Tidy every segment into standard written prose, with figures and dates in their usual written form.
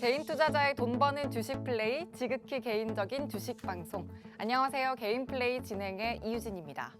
개인 투자자의 돈 버는 주식 플레이, 지극히 개인적인 주식 방송. 안녕하세요. 개인 플레이 진행의 이유진입니다.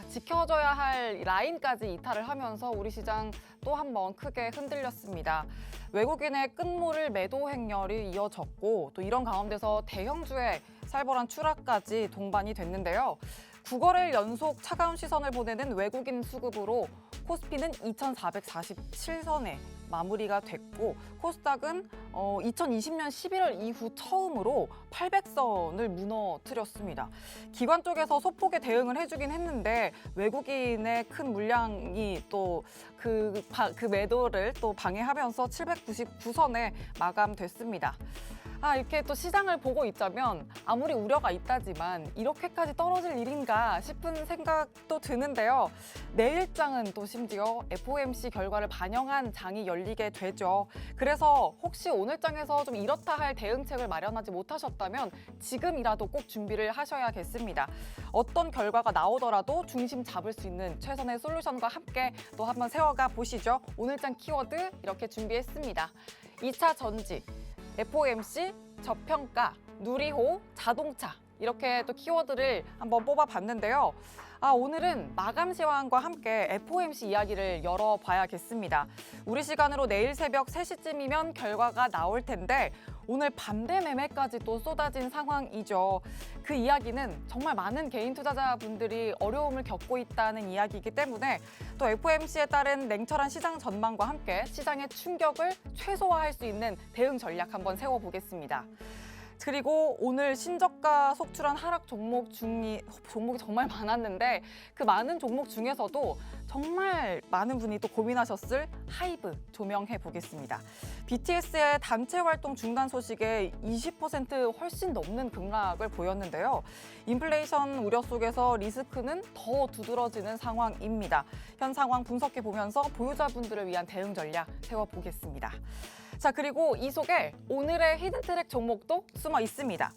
지켜줘야 할 라인까지 이탈을 하면서 우리 시장 또 한 번 크게 흔들렸습니다. 외국인의 끝물을 매도 행렬이 이어졌고 또 이런 가운데서 대형주의 살벌한 추락까지 동반이 됐는데요. 9거래일 연속 차가운 시선을 보내는 외국인 수급으로 코스피는 2,447선에 마무리가 됐고 코스닥은 2020년 11월 이후 처음으로 800선을 무너뜨렸습니다. 기관 쪽에서 소폭의 대응을 해주긴 했는데 외국인의 큰 물량이 또 그 매도를 또 방해하면서 799선에 마감됐습니다. 이렇게 또 시장을 보고 있자면 아무리 우려가 있다지만 이렇게까지 떨어질 일인가 싶은 생각도 드는데요. 내일장은 또 심지어 FOMC 결과를 반영한 장이 열리게 되죠. 그래서 혹시 오늘장에서 좀 이렇다 할 대응책을 마련하지 못하셨다면 지금이라도 꼭 준비를 하셔야겠습니다. 어떤 결과가 나오더라도 중심 잡을 수 있는 최선의 솔루션과 함께 또 한번 세워가 보시죠. 오늘장 키워드 이렇게 준비했습니다. 2차 전지, FOMC, 저평가, 누리호, 자동차 이렇게 또 키워드를 한번 뽑아봤는데요. 오늘은 마감 시황과 함께 FOMC 이야기를 열어봐야겠습니다. 우리 시간으로 내일 새벽 3시쯤이면 결과가 나올 텐데 오늘 반대 매매까지 또 쏟아진 상황이죠. 그 이야기는 정말 많은 개인 투자자분들이 어려움을 겪고 있다는 이야기이기 때문에 또 FOMC에 따른 냉철한 시장 전망과 함께 시장의 충격을 최소화할 수 있는 대응 전략 한번 세워보겠습니다. 그리고 오늘 신저가 속출한 하락 종목이 정말 많았는데 그 많은 종목 중에서도 정말 많은 분이 또 고민하셨을 하이브 조명해 보겠습니다. BTS의 단체 활동 중단 소식에 20% 훨씬 넘는 급락을 보였는데요. 인플레이션 우려 속에서 리스크는 더 두드러지는 상황입니다. 현 상황 분석해 보면서 보유자분들을 위한 대응 전략 세워보겠습니다. 그리고 이 속에 오늘의 히든트랙 종목도 숨어 있습니다.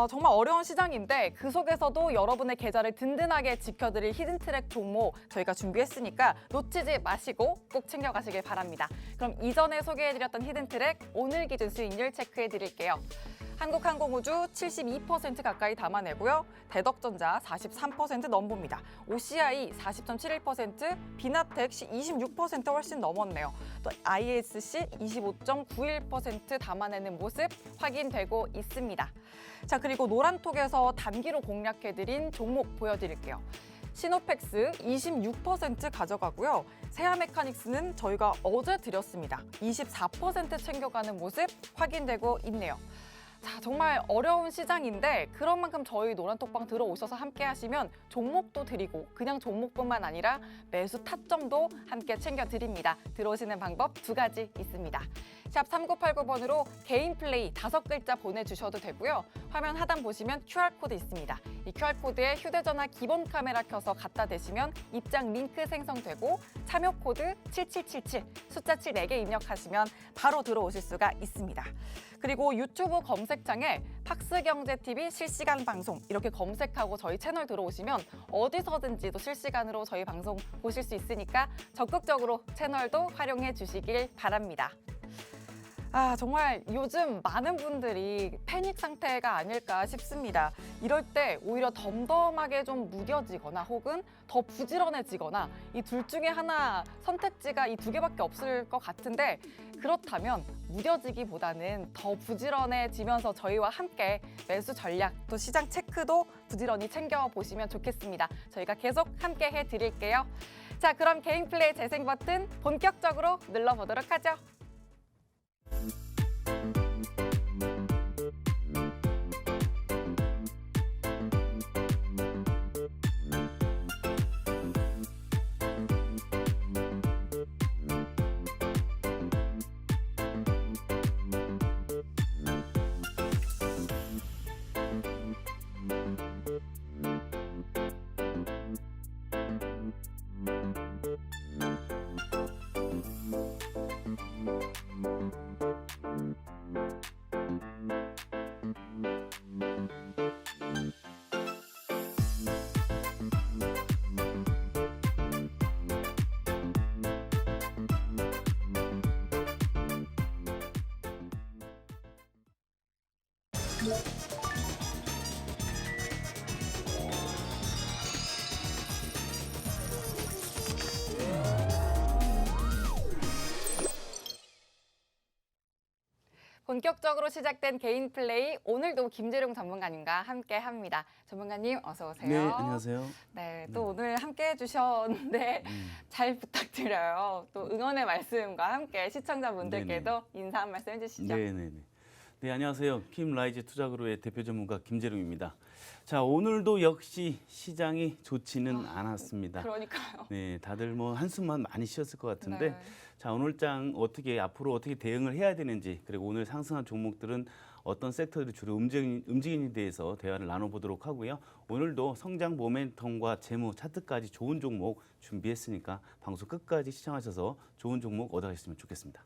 정말 어려운 시장인데 그 속에서도 여러분의 계좌를 든든하게 지켜드릴 히든트랙 종목 저희가 준비했으니까 놓치지 마시고 꼭 챙겨가시길 바랍니다. 그럼 이전에 소개해드렸던 히든트랙 오늘 기준 수익률 체크해드릴게요. 한국항공우주 72% 가까이 담아내고요. 대덕전자 43% 넘봅니다. OCI 40.71%, 비나텍 26% 훨씬 넘었네요. 또 ISC 25.91% 담아내는 모습 확인되고 있습니다. 그리고 노란톡에서 단기로 공략해드린 종목 보여드릴게요. 시노펙스 26% 가져가고요. 세아메카닉스는 저희가 어제 드렸습니다. 24% 챙겨가는 모습 확인되고 있네요. 정말 어려운 시장인데 그런 만큼 저희 노란톡방 들어오셔서 함께 하시면 종목도 드리고 그냥 종목뿐만 아니라 매수 타점도 함께 챙겨드립니다. 들어오시는 방법 2가지 있습니다. 샵 3989번으로 개인 플레이 5글자 보내주셔도 되고요. 화면 하단 보시면 QR코드 있습니다. 이 QR코드에 휴대전화 기본 카메라 켜서 갖다 대시면 입장 링크 생성되고 참여 코드 7777 숫자 7 4개 입력하시면 바로 들어오실 수가 있습니다. 그리고 유튜브 검색창에 팍스경제TV 실시간 방송 이렇게 검색하고 저희 채널 들어오시면 어디서든지도 실시간으로 저희 방송 보실 수 있으니까 적극적으로 채널도 활용해 주시길 바랍니다. 정말 요즘 많은 분들이 패닉 상태가 아닐까 싶습니다. 이럴 때 오히려 덤덤하게 좀 무뎌지거나 혹은 더 부지런해지거나 이 둘 중에 하나 선택지가 이 2개밖에 없을 것 같은데 그렇다면 무뎌지기보다는 더 부지런해지면서 저희와 함께 매수 전략 또 시장 체크도 부지런히 챙겨보시면 좋겠습니다. 저희가 계속 함께 해드릴게요. 그럼 개인 플레이 재생 버튼 본격적으로 눌러보도록 하죠. 본격적으로 시작된 개인 플레이, 오늘도 김재룡 전문가님과 함께 합니다. 전문가님 어서 오세요. 네, 안녕하세요. 네, 또 오늘 함께 해주셨는데 잘 부탁드려요. 또 응원의 말씀과 함께 시청자분들께도 인사 한 말씀 해주시죠. 네, 안녕하세요. 킴라이즈 투자그룹의 대표 전문가 김재룡입니다. 자, 오늘도 역시 시장이 좋지는 않았습니다. 그러니까요. 네, 다들 뭐 한숨만 많이 쉬었을 것 같은데, 네. 자, 오늘 장 앞으로 어떻게 대응을 해야 되는지, 그리고 오늘 상승한 종목들은 어떤 섹터들이 주로 움직이는 대해서 대화를 나눠보도록 하고요. 오늘도 성장 모멘텀과 재무 차트까지 좋은 종목 준비했으니까 방송 끝까지 시청하셔서 좋은 종목 얻어가셨으면 좋겠습니다.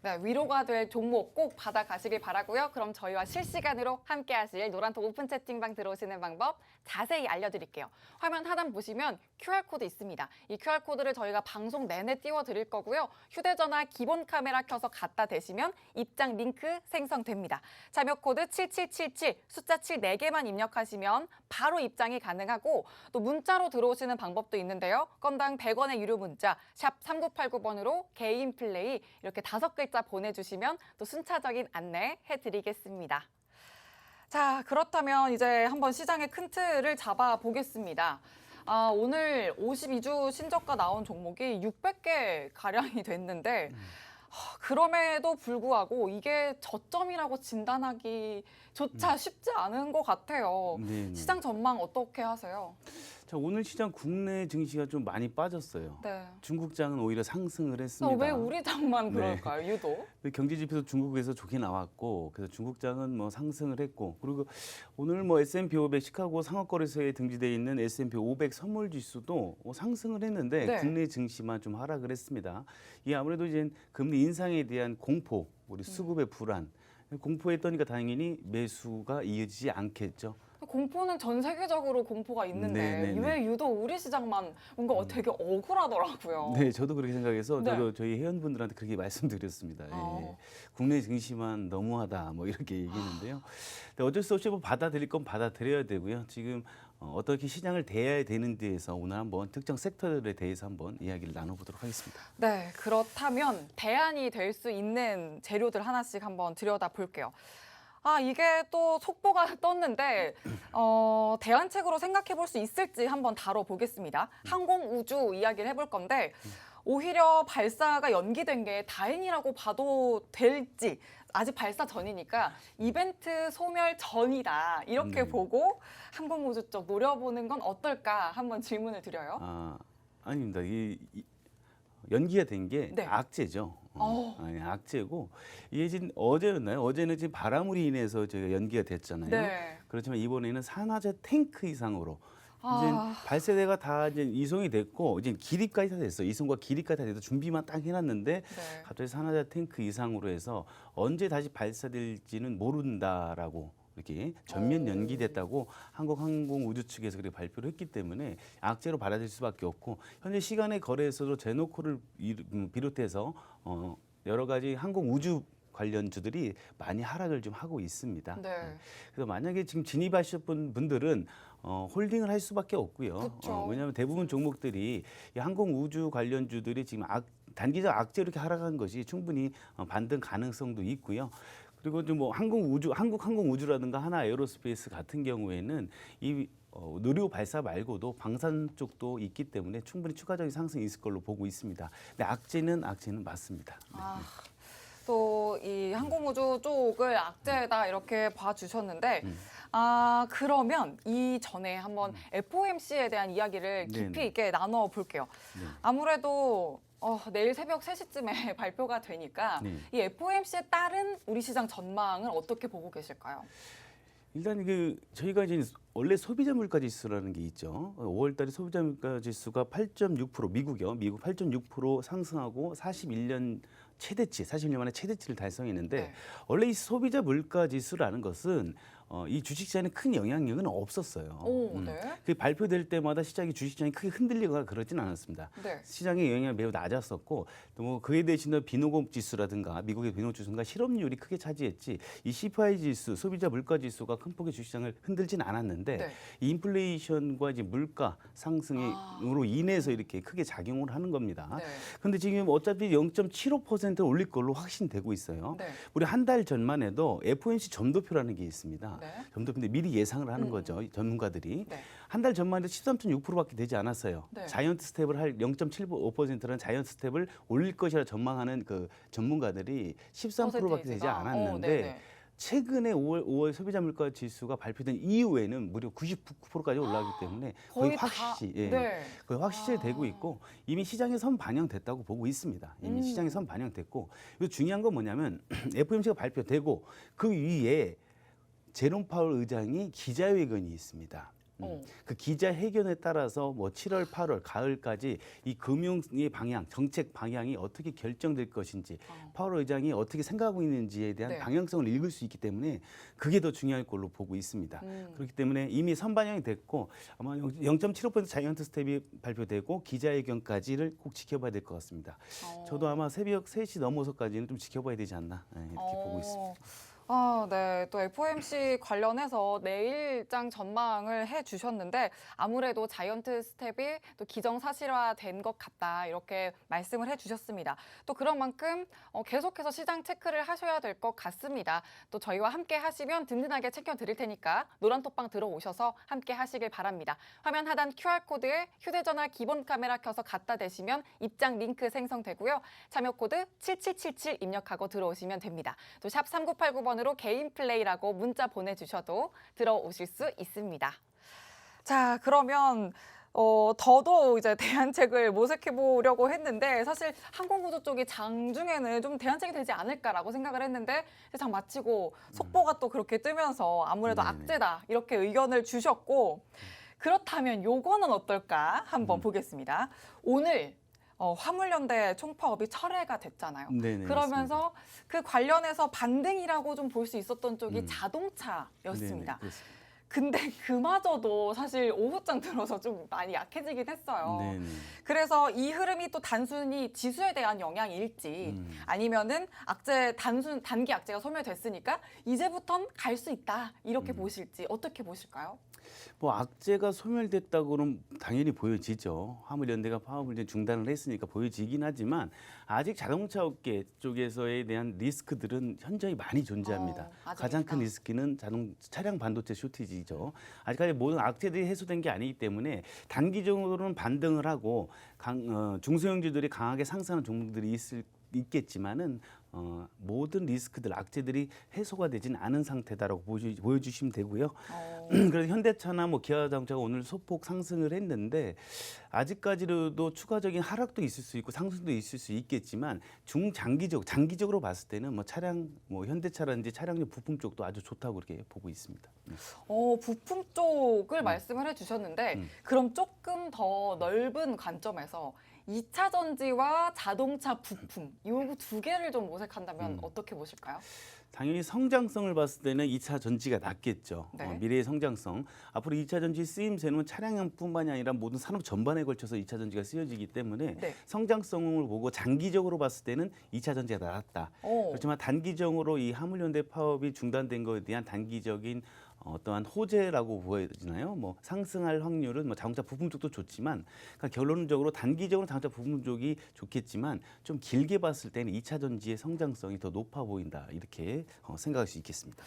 네, 위로가 될 종목 꼭 받아가시길 바라고요. 그럼 저희와 실시간으로 함께 하실 노란톡 오픈 채팅방 들어오시는 방법 자세히 알려드릴게요. 화면 하단 보시면 QR코드 있습니다. 이 QR코드를 저희가 방송 내내 띄워드릴 거고요. 휴대전화 기본 카메라 켜서 갖다 대시면 입장 링크 생성됩니다. 참여 코드 7777 숫자 7 4개만 입력하시면 바로 입장이 가능하고 또 문자로 들어오시는 방법도 있는데요. 건당 100원의 유료 문자 샵 3989번으로 개인 플레이 이렇게 5글자 보내주시면 또 순차적인 안내 해드리겠습니다. 자, 그렇다면 이제 한번 시장의 큰 틀을 잡아보겠습니다. 오늘 52주 신저가 나온 종목이 600개 가량이 됐는데 그럼에도 불구하고 이게 저점이라고 진단하기조차 쉽지 않은 것 같아요. 시장 전망 어떻게 하세요? 자, 오늘 시장 국내 증시가 좀 많이 빠졌어요. 네. 중국장은 오히려 상승을 했습니다. 왜 우리 장만 그럴까요, 유독? 경제 지표도 중국에서 좋게 나왔고, 그래서 중국장은 뭐 상승을 했고, 그리고 오늘 뭐 S&P 500 시카고 상업거래소에 등재되어 있는 S&P 500 선물 지수도 상승을 했는데 네. 국내 증시만 좀 하락을 했습니다. 이게 아무래도 이제 금리 인상에 대한 공포, 우리 수급의 불안, 공포에 떠니까 당연히 매수가 이어지지 않겠죠. 공포는 전 세계적으로 공포가 있는데 왜 유독 우리 시장만 뭔가 되게 억울하더라고요. 네, 저도 그렇게 생각해서 네. 저도 저희 회원분들한테 그렇게 말씀드렸습니다. 예. 국내 증시만 너무하다 뭐 이렇게 얘기했는데요. 근데 어쩔 수 없이 뭐 받아들일 건 받아들여야 되고요. 지금 어떻게 시장을 대해야 되는 데에서 오늘 한번 특정 섹터들에 대해서 한번 이야기를 나눠보도록 하겠습니다. 네, 그렇다면 대안이 될 수 있는 재료들 하나씩 한번 들여다볼게요. 이게 또 속보가 떴는데 대안책으로 생각해 볼 수 있을지 한번 다뤄보겠습니다. 항공우주 이야기를 해볼 건데 오히려 발사가 연기된 게 다행이라고 봐도 될지 아직 발사 전이니까 이벤트 소멸 전이다 이렇게 보고 항공우주 쪽 노려보는 건 어떨까 한번 질문을 드려요. 아닙니다. 연기가 된 게 네. 악재죠. 아니, 악재고 이게 지금 어제였나요? 어제는 지금 바람으로 인해서 저희가 연기가 됐잖아요. 네. 그렇지만 이번에는 산화제 탱크 이상으로 이제 발세대가 다 이제 이송이 됐고 이제 기립까지 다 됐어. 이송과 기립까지 다 돼서 준비만 딱 해놨는데 갑자기 산화제 탱크 이상으로 해서 언제 다시 발사될지는 모른다라고. 이렇게 전면 연기됐다고 한국항공우주 측에서 그렇게 발표를 했기 때문에 악재로 받아들일 수밖에 없고 현재 시간의 거래에서도 제노코를 비롯해서 여러 가지 항공우주 관련주들이 많이 하락을 좀 하고 있습니다. 네. 그래서 만약에 지금 진입하셨던 분들은 홀딩을 할 수밖에 없고요. 왜냐하면 대부분 종목들이 이 항공우주 관련주들이 지금 단기적 악재로 이렇게 하락한 것이 충분히 반등 가능성도 있고요. 그리고 좀 뭐 한국 항공우주라든가 하나 에어로스페이스 같은 경우에는 이 누리호 발사 말고도 방산 쪽도 있기 때문에 충분히 추가적인 상승이 있을 걸로 보고 있습니다. 근데 악재는 맞습니다. 또 이 항공우주 쪽을 악재다 이렇게 봐주셨는데 그러면 이 전에 한번 FOMC에 대한 이야기를 깊이 있게 나눠볼게요. 아무래도 내일 새벽 3시쯤에 발표가 되니까 이 FOMC에 따른 우리 시장 전망을 어떻게 보고 계실까요? 일단 저희가 이제 원래 소비자 물가 지수라는 게 있죠. 5월달에 소비자 물가 지수가 8.6% 미국이요. 미국 8.6% 상승하고 41년 최대치, 41년 만에 최대치를 달성했는데 원래 이 소비자 물가 지수라는 것은 이 주식시장에 큰 영향력은 없었어요. 오, 네. 그 발표될 때마다 주식시장이 크게 흔들리거나 그러진 않았습니다. 네. 시장의 영향이 매우 낮았었고 또 뭐 그에 대신에 비노급 지수라든가 미국의 비노급 지수가 실업률이 크게 차지했지 이 CPI 지수, 소비자 물가 지수가 큰 폭의 주식시장을 흔들진 않았는데 네. 이 인플레이션과 이제 물가 상승으로 인해서 이렇게 크게 작용을 하는 겁니다. 네. 근데 지금 어차피 0.75% 올릴 걸로 확신되고 있어요. 네. 우리 한 달 전만 해도 FOMC 점도표라는 게 있습니다. 네. 점도표인데 미리 예상을 하는 거죠. 전문가들이. 네. 한 달 전만 해도 13.6%밖에 되지 않았어요. 네. 자이언트 스텝을 할 0.75%라는 자이언트 스텝을 올릴 것이라 전망하는 그 전문가들이 13%밖에 되지 않았는데 네네. 최근에 5월 소비자 물가 지수가 발표된 이후에는 무려 99%까지 올라가기 때문에 거의 확실히 네. 거의 확실되고 있고 이미 시장에 선 반영됐다고 보고 있습니다. 이미 시장에 선 반영됐고 그리고 중요한 건 뭐냐면 FOMC가 발표되고 그 위에 제롬 파월 의장이 기자회견이 있습니다. 그 기자회견에 따라서 뭐 7월, 8월, 가을까지 이 금융의 방향, 정책 방향이 어떻게 결정될 것인지 파월 의장이 어떻게 생각하고 있는지에 대한 네. 방향성을 읽을 수 있기 때문에 그게 더 중요할 걸로 보고 있습니다. 그렇기 때문에 이미 선반영이 됐고 아마 0.75% 자이언트 스텝이 발표되고 기자회견까지를 꼭 지켜봐야 될 것 같습니다. 저도 아마 새벽 3시 넘어서까지는 좀 지켜봐야 되지 않나 이렇게 보고 있습니다. 아, 네. 또 FOMC 관련해서 내일장 전망을 해주셨는데 아무래도 자이언트 스텝이 또 기정사실화된 것 같다 이렇게 말씀을 해주셨습니다. 또 그런 만큼 계속해서 시장 체크를 하셔야 될 것 같습니다. 또 저희와 함께 하시면 든든하게 챙겨드릴 테니까 노란톡방 들어오셔서 함께 하시길 바랍니다. 화면 하단 QR코드에 휴대전화 기본 카메라 켜서 갖다 대시면 입장 링크 생성되고요. 참여 코드 7777 입력하고 들어오시면 됩니다. 또 샵 3989번 으로 개인 플레이라고 문자 보내주셔도 들어오실 수 있습니다. 자, 그러면 더도 이제 대안책을 모색해 보려고 했는데 사실 항공구조 쪽이 장중에는 좀 대안책이 되지 않을까라고 생각을 했는데 장 마치고 속보가 또 그렇게 뜨면서 아무래도 악재다 이렇게 의견을 주셨고 그렇다면 요거는 어떨까 한번 보겠습니다. 오늘 화물연대 총파업이 철회가 됐잖아요. 네네, 그러면서 맞습니다. 그 관련해서 반등이라고 좀 볼 수 있었던 쪽이 자동차였습니다. 네네, 근데 그마저도 사실 오후장 들어서 좀 많이 약해지긴 했어요. 네네. 그래서 이 흐름이 또 단순히 지수에 대한 영향일지 아니면은 단기 악재가 소멸됐으니까 이제부턴 갈 수 있다 이렇게 보실지 어떻게 보실까요? 뭐 악재가 소멸됐다고는 당연히 보여지죠. 화물연대가 파업을 이제 중단을 했으니까 보여지긴 하지만 아직 자동차 업계 쪽에서에 대한 리스크들은 현저히 많이 존재합니다. 가장 큰 리스크는 차량 반도체 쇼티지죠. 아직까지 모든 악재들이 해소된 게 아니기 때문에 단기적으로는 반등을 하고 중소형주들이 강하게 상승하는 종목들이 있겠지만은 모든 리스크들, 악재들이 해소가 되진 않은 상태다라고 보여주시면 되고요. 그래서 현대차나 뭐 기아자동차가 오늘 소폭 상승을 했는데 아직까지도 추가적인 하락도 있을 수 있고 상승도 있을 수 있겠지만 장기적으로 봤을 때는 뭐 차량, 뭐 현대차라든지 차량용 부품 쪽도 아주 좋다고 그렇게 보고 있습니다. 부품 쪽을 말씀을 해주셨는데 그럼 조금 더 넓은 관점에서 2차 전지와 자동차 부품 이 두 개를 좀 모색한다면 어떻게 보실까요? 당연히 성장성을 봤을 때는 2차 전지가 낫겠죠. 네. 미래의 성장성. 앞으로 2차 전지 쓰임새는 차량뿐만이 아니라 모든 산업 전반에 걸쳐서 2차 전지가 쓰여지기 때문에 네. 성장성을 보고 장기적으로 봤을 때는 2차 전지가 낫다. 그렇지만 단기적으로 이 화물연대 파업이 중단된 것에 대한 단기적인 어떠한 호재라고 보여지나요? 뭐 상승할 확률은 뭐 자동차 부품 쪽도 좋지만 그러니까 결론적으로 단기적으로 자동차 부품 쪽이 좋겠지만 좀 길게 봤을 때는 2차 전지의 성장성이 더 높아 보인다 이렇게 생각할 수 있겠습니다.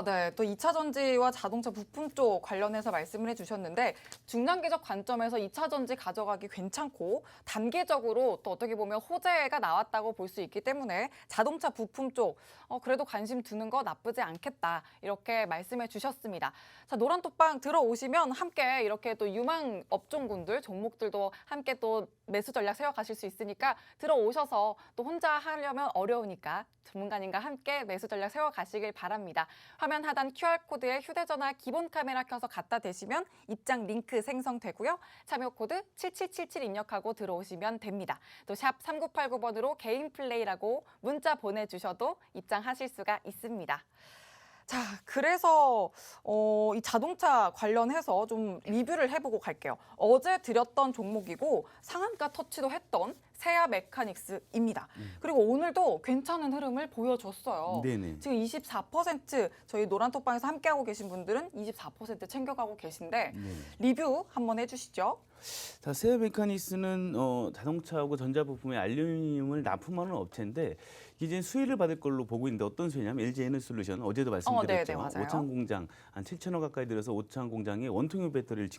네. 또 2차 전지와 자동차 부품 쪽 관련해서 말씀을 해주셨는데 중장기적 관점에서 2차 전지 가져가기 괜찮고 단기적으로 또 어떻게 보면 호재가 나왔다고 볼 수 있기 때문에 자동차 부품 쪽 그래도 관심 두는 거 나쁘지 않겠다 이렇게 말씀해 주셨습니다. 자, 노란톡방 들어오시면 함께 이렇게 또 유망 업종군들 종목들도 함께 또 매수 전략 세워가실 수 있으니까 들어오셔서 또 혼자 하려면 어려우니까 전문가님과 함께 매수 전략 세워가시길 바랍니다. 화면 하단 QR코드에 휴대전화 기본 카메라 켜서 갖다 대시면 입장 링크 생성되고요. 참여 코드 7777 입력하고 들어오시면 됩니다. 또 샵 3989번으로 개인 플레이라고 문자 보내주셔도 입장하실 수가 있습니다. 자, 그래서 이 자동차 관련해서 좀 리뷰를 해보고 갈게요. 어제 드렸던 종목이고 상한가 터치도 했던 세아 메카닉스입니다. 그리고 오늘도 괜찮은 흐름을 보여줬어요. 네네. 지금 24% 저희 노란톡방에서 함께하고 계신 분들은 24% 챙겨가고 계신데 네. 리뷰 한번 해주시죠. 자, 세아 메카닉스는 자동차하고 전자부품에 알루미늄을 납품하는 업체인데 이제 수혜를 받을 걸로 보고 있는데 어떤 수혜냐면 LG 에너솔루션 어제도 말씀드렸죠. 네네, 맞아요. 오창 공장 한 7천억 가까이 들어서 오창 공장에 원통형 배터리를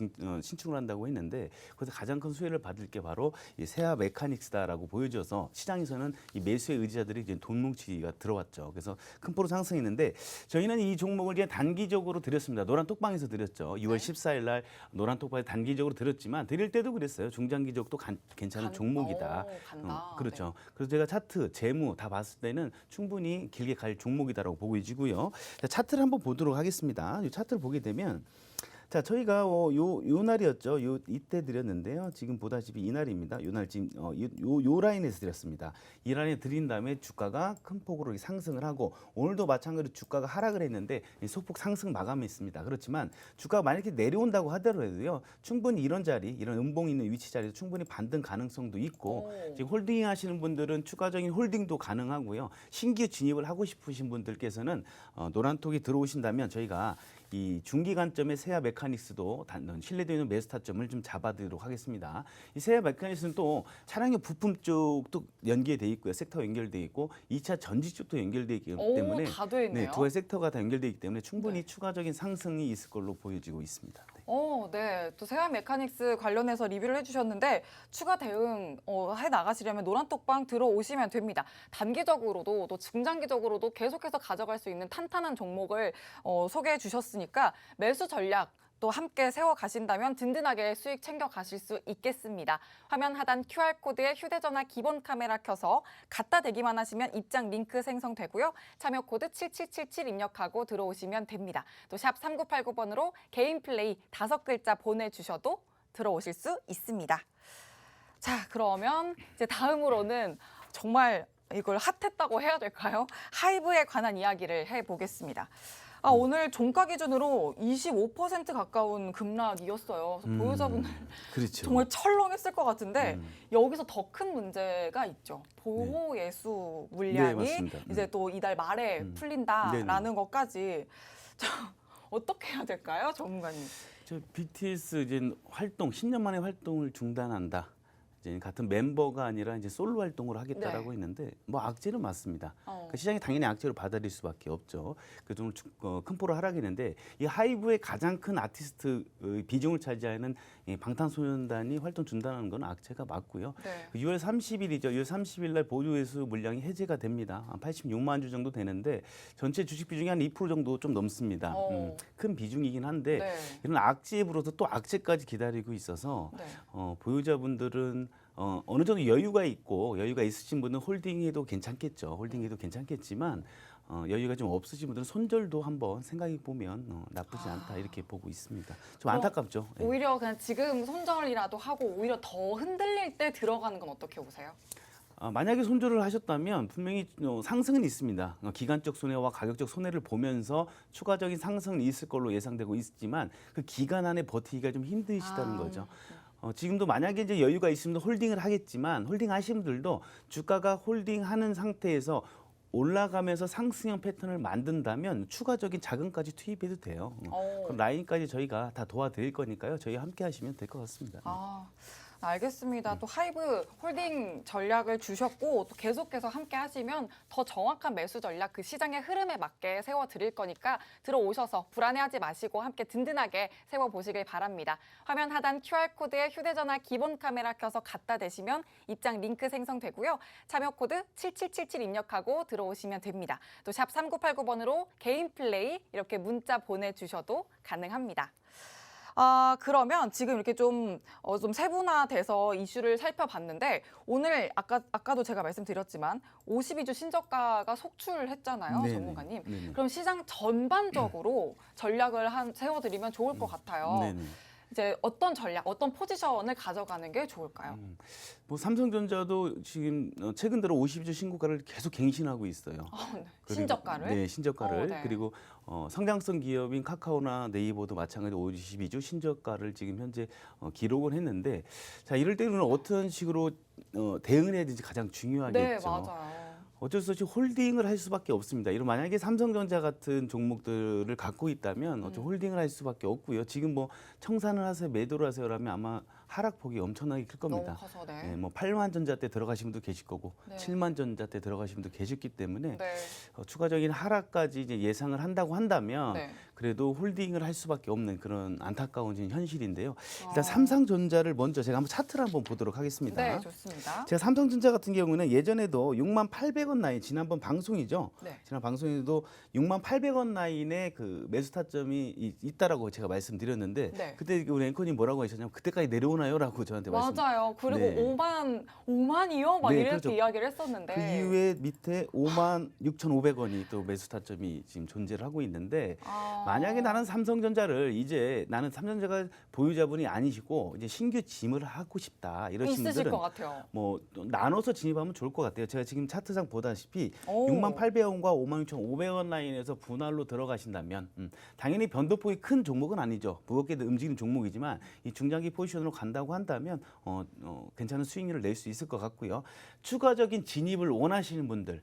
신축을 한다고 했는데 그래서 가장 큰 수혜를 받을 게 바로 이 세아 메카닉스다라고 보여줘서 시장에서는 이 매수의 의지자들이 이제 돈 뭉치기가 들어왔죠. 그래서 큰 폭으로 상승했는데 저희는 이 종목을 이제 단기적으로 드렸습니다. 노란 톡방에서 드렸죠. 2월 14일 날 노란 톡방에 단기적으로 드렸지만 드릴 때도 그랬어요. 중장기적도 괜찮은 종목이다. 간다. 그렇죠. 그래서 제가 차트, 재무 다 봤을 때는 충분히 길게 갈 종목이다라고 보고 있고요. 자, 차트를 한번 보도록 하겠습니다. 이 차트를 보게 되면 자, 저희가 요 날이었죠. 이때 드렸는데요. 지금 보다시피 이 날입니다. 요 날 지금 요 라인에서 드렸습니다. 이 라인에 드린 다음에 주가가 큰 폭으로 상승을 하고 오늘도 마찬가지로 주가가 하락을 했는데 소폭 상승 마감했습니다. 그렇지만 주가가 만약에 내려온다고 하더라도요. 충분히 이런 자리, 이런 음봉 있는 위치 자리에서 충분히 반등 가능성도 있고 지금 홀딩 하시는 분들은 추가적인 홀딩도 가능하고요. 신규 진입을 하고 싶으신 분들께서는 노란톡이 들어오신다면 저희가 이 중기 관점의 세아 메카닉스도 신뢰되어 있는 매수 타점을 좀 잡아드리도록 하겠습니다. 이 세아 메카닉스는 또 차량용 부품 쪽도 연계돼 있고요. 섹터가 연결돼 있고 2차 전지 쪽도 연결돼 있기 때문에 다 돼 있네요. 두 가지 섹터가 다 연결돼 있기 때문에 충분히 추가적인 상승이 있을 걸로 보여지고 있습니다. 네. 네. 또 세아 메카닉스 관련해서 리뷰를 해주셨는데 추가 대응 해 나가시려면 노란톡방 들어오시면 됩니다. 단기적으로도 또 중장기적으로도 계속해서 가져갈 수 있는 탄탄한 종목을 소개해 주셨으니까 매수 전략 또 함께 세워 가신다면 든든하게 수익 챙겨 가실 수 있겠습니다. 화면 하단 QR코드에 휴대전화 기본 카메라 켜서 갖다 대기만 하시면 입장 링크 생성되고요. 참여 코드 7777 입력하고 들어오시면 됩니다. 또 샵 3989번으로 개인 플레이 5글자 보내주셔도 들어오실 수 있습니다. 자, 그러면 이제 다음으로는 정말 이걸 핫했다고 해야 될까요? 하이브에 관한 이야기를 해보겠습니다. 오늘 종가 기준으로 25% 가까운 급락이었어요. 그래서 보유자분들 그렇죠. 정말 철렁했을 것 같은데 여기서 더 큰 문제가 있죠. 보호 예수 물량이 맞습니다. 이제 또 이달 말에 풀린다라는 것까지 어떻게 해야 될까요, 전문가님? 저 BTS 이제 활동 10년 만에 활동을 중단한다. 이제 같은 멤버가 아니라 이제 솔로 활동을 하겠다라고 했는데 뭐 악재는 맞습니다. 그 시장이 당연히 악재로 받아들일 수밖에 없죠. 그 정도 큰 폭으로 하락했는데 이 하이브의 가장 큰 아티스트 비중을 차지하는 이 방탄소년단이 활동 중단하는 건 악재가 맞고요. 네. 6월 30일이죠. 6월 30일 날 보유회수 물량이 해제가 됩니다. 한 86만 주 정도 되는데 전체 주식 비중이 한 2% 정도 좀 넘습니다. 큰 비중이긴 한데 네. 이런 악재에 불어서 또 악재까지 기다리고 있어서 보유자분들은 어느 정도 여유가 있으신 분은 홀딩해도 괜찮겠죠. 홀딩해도 괜찮겠지만 여유가 좀 없으신 분들은 손절도 한번 생각해 보면 나쁘지 않다 이렇게 보고 있습니다. 좀 안타깝죠. 네. 오히려 그냥 지금 손절이라도 하고 오히려 더 흔들릴 때 들어가는 건 어떻게 보세요? 만약에 손절을 하셨다면 분명히 상승은 있습니다. 기간적 손해와 가격적 손해를 보면서 추가적인 상승은 있을 걸로 예상되고 있지만 그 기간 안에 버티기가 좀 힘드시다는 거죠. 지금도 만약에 이제 여유가 있으면 홀딩을 하겠지만 홀딩 하시는 분들도 주가가 홀딩하는 상태에서 올라가면서 상승형 패턴을 만든다면 추가적인 자금까지 투입해도 돼요. 그럼 라인까지 저희가 다 도와드릴 거니까요. 저희 함께 하시면 될 것 같습니다. 알겠습니다. 또 하이브 홀딩 전략을 주셨고 또 계속해서 함께 하시면 더 정확한 매수 전략 그 시장의 흐름에 맞게 세워드릴 거니까 들어오셔서 불안해하지 마시고 함께 든든하게 세워보시길 바랍니다. 화면 하단 QR코드에 휴대전화 기본 카메라 켜서 갖다 대시면 입장 링크 생성되고요. 참여 코드 7777 입력하고 들어오시면 됩니다. 또 샵 3989번으로 개인 플레이 이렇게 문자 보내주셔도 가능합니다. 그러면 지금 이렇게 좀 세분화돼서 이슈를 살펴봤는데 오늘 아까도 제가 말씀드렸지만 52주 신저가가 속출했잖아요, 네네. 전문가님. 네네. 그럼 시장 전반적으로 전략을 세워드리면 좋을 것 같아요. 네네. 이제 어떤 전략, 어떤 포지션을 가져가는 게 좋을까요? 뭐 삼성전자도 지금 최근 들어 52주 신고가를 계속 갱신하고 있어요. 네. 그리고- 신저가를? 네, 신저가를. 네. 그리고 성장성 기업인 카카오나 네이버도 마찬가지로 52주 신저가를 지금 현재 기록을 했는데, 자, 이럴 때는 어떤 식으로 대응을 해야 되는지 가장 중요하겠죠. 네, 맞아요. 어쩔 수 없이 홀딩을 할 수밖에 없습니다. 이런 만약에 삼성전자 같은 종목들을 갖고 있다면 홀딩을 할 수밖에 없고요. 지금 뭐 청산을 하세요, 매도를 하세요라면 아마 하락폭이 엄청나게 클 겁니다. 너무 커서, 네. 네, 뭐 8만 전자 때 들어가신 분도 계실 거고 네. 7만 전자 때 들어가신 분도 계셨기 때문에 네. 추가적인 하락까지 이제 예상을 한다고 한다면 네. 그래도 홀딩을 할 수밖에 없는 그런 안타까운 지금 현실인데요. 일단 어. 삼성전자를 먼저 제가 한번 차트를 한번 보도록 하겠습니다. 네, 좋습니다. 제가 삼성전자 같은 경우는 예전에도 6만 800원 라인, 지난번 방송이죠. 네. 지난 방송에도 6만 800원 라인에 그 매수 타점이 있다라고 제가 말씀드렸는데 네. 그때 우리 앵커님 뭐라고 하셨냐면 그때까지 내려오나요라고 저한테 말씀. 맞아요. 그리고 네. 5만이요? 막 네, 이렇게 그렇죠. 이야기를 했었는데. 그 이후에 밑에 5만 6,500원이 또 매수 타점이 지금 존재를 하고 있는데 만약에 나는 삼성전자를 이제 나는 삼성전자가 보유자분이 아니시고 이제 신규 진입을 하고 싶다 이러신 있으실 분들은 것 같아요. 뭐 나눠서 진입하면 좋을 것 같아요. 제가 지금 차트상 보다시피 오. 6만 800원과 5만 6,500원 라인에서 분할로 들어가신다면 당연히 변동폭이 큰 종목은 아니죠. 무겁게 움직이는 종목이지만 이 중장기 포지션으로 간다고 한다면 괜찮은 수익률을 낼 수 있을 것 같고요. 추가적인 진입을 원하시는 분들,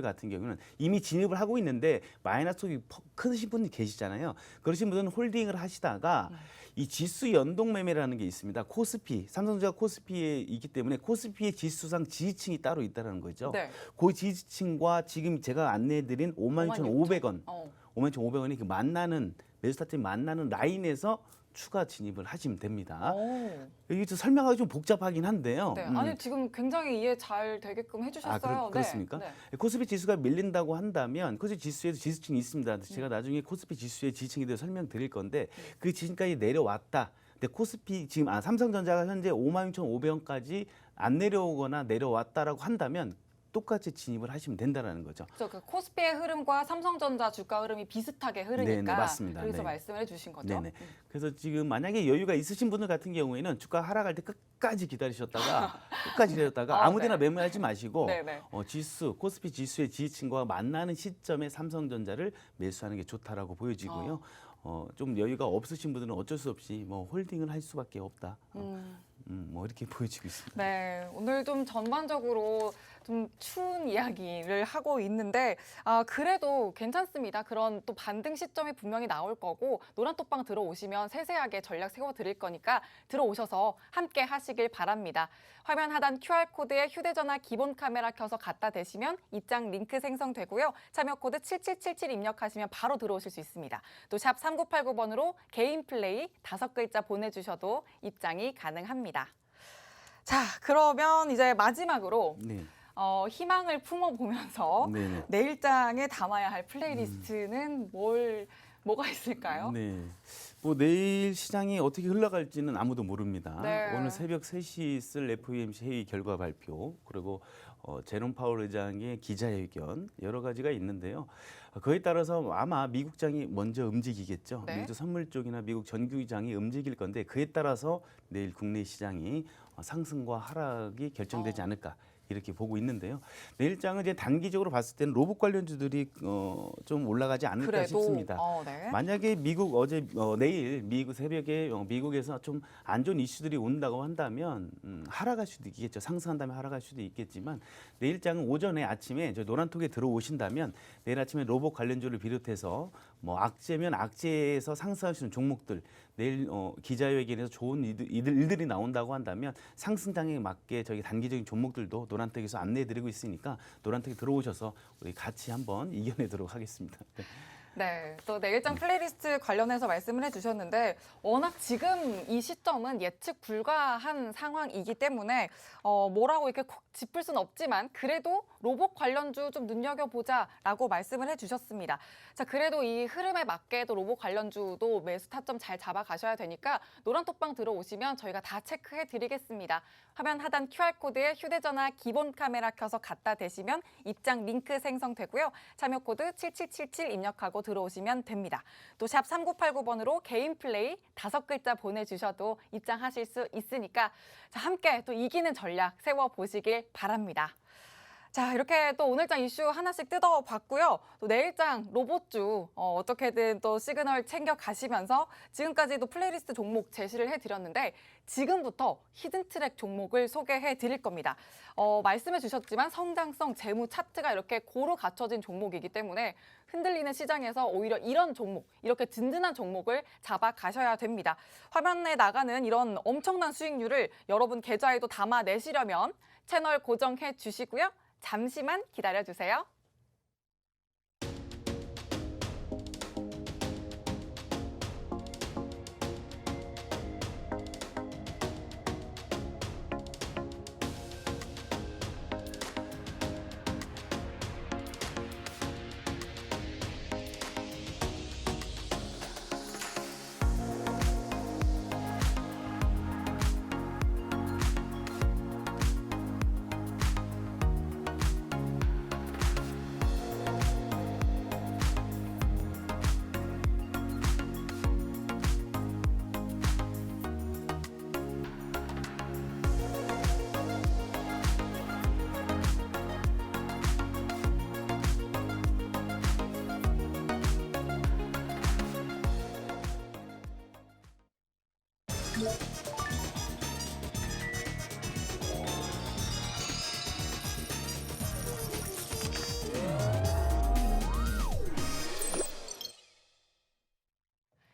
같은 경우는 이미 진입을 하고 있는데 마이너스 속이 크신 분이 계시잖아요. 그러신 분들은 홀딩을 하시다가 이 지수 연동 매매라는 게 있습니다. 코스피, 삼성전자가 코스피에 있기 때문에 코스피의 지수상 지지층이 따로 있다는 거죠. 네. 그 지지층과 지금 제가 안내해드린 56,500원, 56,500원이 그 만나는 매수 타점이 만나는 라인에서 추가 진입을 하시면 됩니다. 이게 좀 설명하기 좀 복잡하긴 한데요. 네. 아니 지금 굉장히 이해 잘 되게끔 해주셨어요. 그렇습니까? 네. 코스피 지수가 밀린다고 한다면 코스피 지수에도 지지층이 있습니다. 제가 나중에 코스피 지수의 지지층에 대해 설명드릴 건데 그 지지층까지 내려왔다. 근데 코스피 지금 삼성전자가 현재 56,500원까지 안 내려오거나 내려왔다라고 한다면 똑같이 진입을 하시면 된다라는 거죠. 그래서 그 코스피의 흐름과 삼성전자 주가 흐름이 비슷하게 흐르니까 네네, 맞습니다. 그래서 네. 말씀을 해주신 거죠. 네네. 그래서 지금 만약에 여유가 있으신 분들 같은 경우에는 주가 하락할 때 끝까지 기다리셨다가 끝까지 기다렸다가 아무데나 네. 매매하지 마시고 네네. 코스피 지수의 지지층과 만나는 시점에 삼성전자를 매수하는 게 좋다라고 보여지고요. 좀 여유가 없으신 분들은 어쩔 수 없이 뭐 홀딩을 할 수밖에 없다. 뭐 이렇게 보여지고 있습니다. 네, 오늘 좀 전반적으로 좀 추운 이야기를 하고 있는데 그래도 괜찮습니다. 그런 또 반등 시점이 분명히 나올 거고 노란톡방 들어오시면 세세하게 전략 세워드릴 거니까 들어오셔서 함께 하시길 바랍니다. 화면 하단 QR코드에 휴대전화 기본 카메라 켜서 갖다 대시면 입장 링크 생성되고요. 참여 코드 7777 입력하시면 바로 들어오실 수 있습니다. 또 샵 3989번으로 개인 플레이 5글자 보내주셔도 입장이 가능합니다. 자, 그러면 이제 마지막으로 네. 희망을 품어보면서 네네. 내일장에 담아야 할 플레이리스트는 뭐가 있을까요? 네. 뭐 내일 시장이 어떻게 흘러갈지는 아무도 모릅니다. 네. 오늘 새벽 3시 있을 FOMC 회의 결과 발표 그리고 제롬 파월 의장의 기자회견 여러 가지가 있는데요. 그에 따라서 아마 미국장이 먼저 움직이겠죠. 네. 미국 선물 쪽이나 미국 전기장이 움직일 건데 그에 따라서 내일 국내 시장이 상승과 하락이 결정되지 않을까. 이렇게 보고 있는데요. 내일장은 이제 단기적으로 봤을 때는 로봇 관련주들이 좀 올라가지 않을까 싶습니다. 네. 만약에 미국 내일 미국 새벽에 미국에서 좀 안 좋은 이슈들이 온다고 한다면 하락할 수도 있겠죠. 상승한다면 하락할 수도 있겠지만 내일장은 오전에 아침에 저 노란톡에 들어오신다면 내일 아침에 로봇 관련주를 비롯해서 뭐 악재면 악재에서 상승할 수 있는 종목들 내일 기자회견에서 좋은 일들이 나온다고 한다면 상승장에 맞게 저희 단기적인 종목들도 노란톡에서 안내해드리고 있으니까 노란톡에 들어오셔서 우리 같이 한번 이겨내도록 하겠습니다. 네. 네, 또 내일장 플레이리스트 관련해서 말씀을 해주셨는데 워낙 지금 이 시점은 예측 불가한 상황이기 때문에 뭐라고 이렇게 콕 짚을 수는 없지만 그래도 로봇 관련주 좀 눈여겨보자라고 말씀을 해주셨습니다. 자, 그래도 이 흐름에 맞게 또 로봇 관련주도 매수 타점 잘 잡아가셔야 되니까 노란톡방 들어오시면 저희가 다 체크해드리겠습니다. 화면 하단 QR코드에 휴대전화 기본 카메라 켜서 갖다 대시면 입장 링크 생성되고요. 참여 코드 7777 입력하고 들어오시면 됩니다. 또 샵 3989번으로 개인 플레이 5글자 보내주셔도 입장하실 수 있으니까 자, 함께 또 이기는 전략 세워보시길 바랍니다. 자, 이렇게 또 오늘장 이슈 하나씩 뜯어봤고요. 또 내일장 로봇주 어떻게든 또 시그널 챙겨 가시면서 지금까지도 플레이리스트 종목 제시를 해드렸는데 지금부터 히든트랙 종목을 소개해 드릴 겁니다. 말씀해 주셨지만 성장성, 재무 차트가 이렇게 고루 갖춰진 종목이기 때문에 흔들리는 시장에서 오히려 이런 종목, 이렇게 든든한 종목을 잡아 가셔야 됩니다. 화면에 나가는 이런 엄청난 수익률을 여러분 계좌에도 담아내시려면 채널 고정해 주시고요. 잠시만 기다려주세요.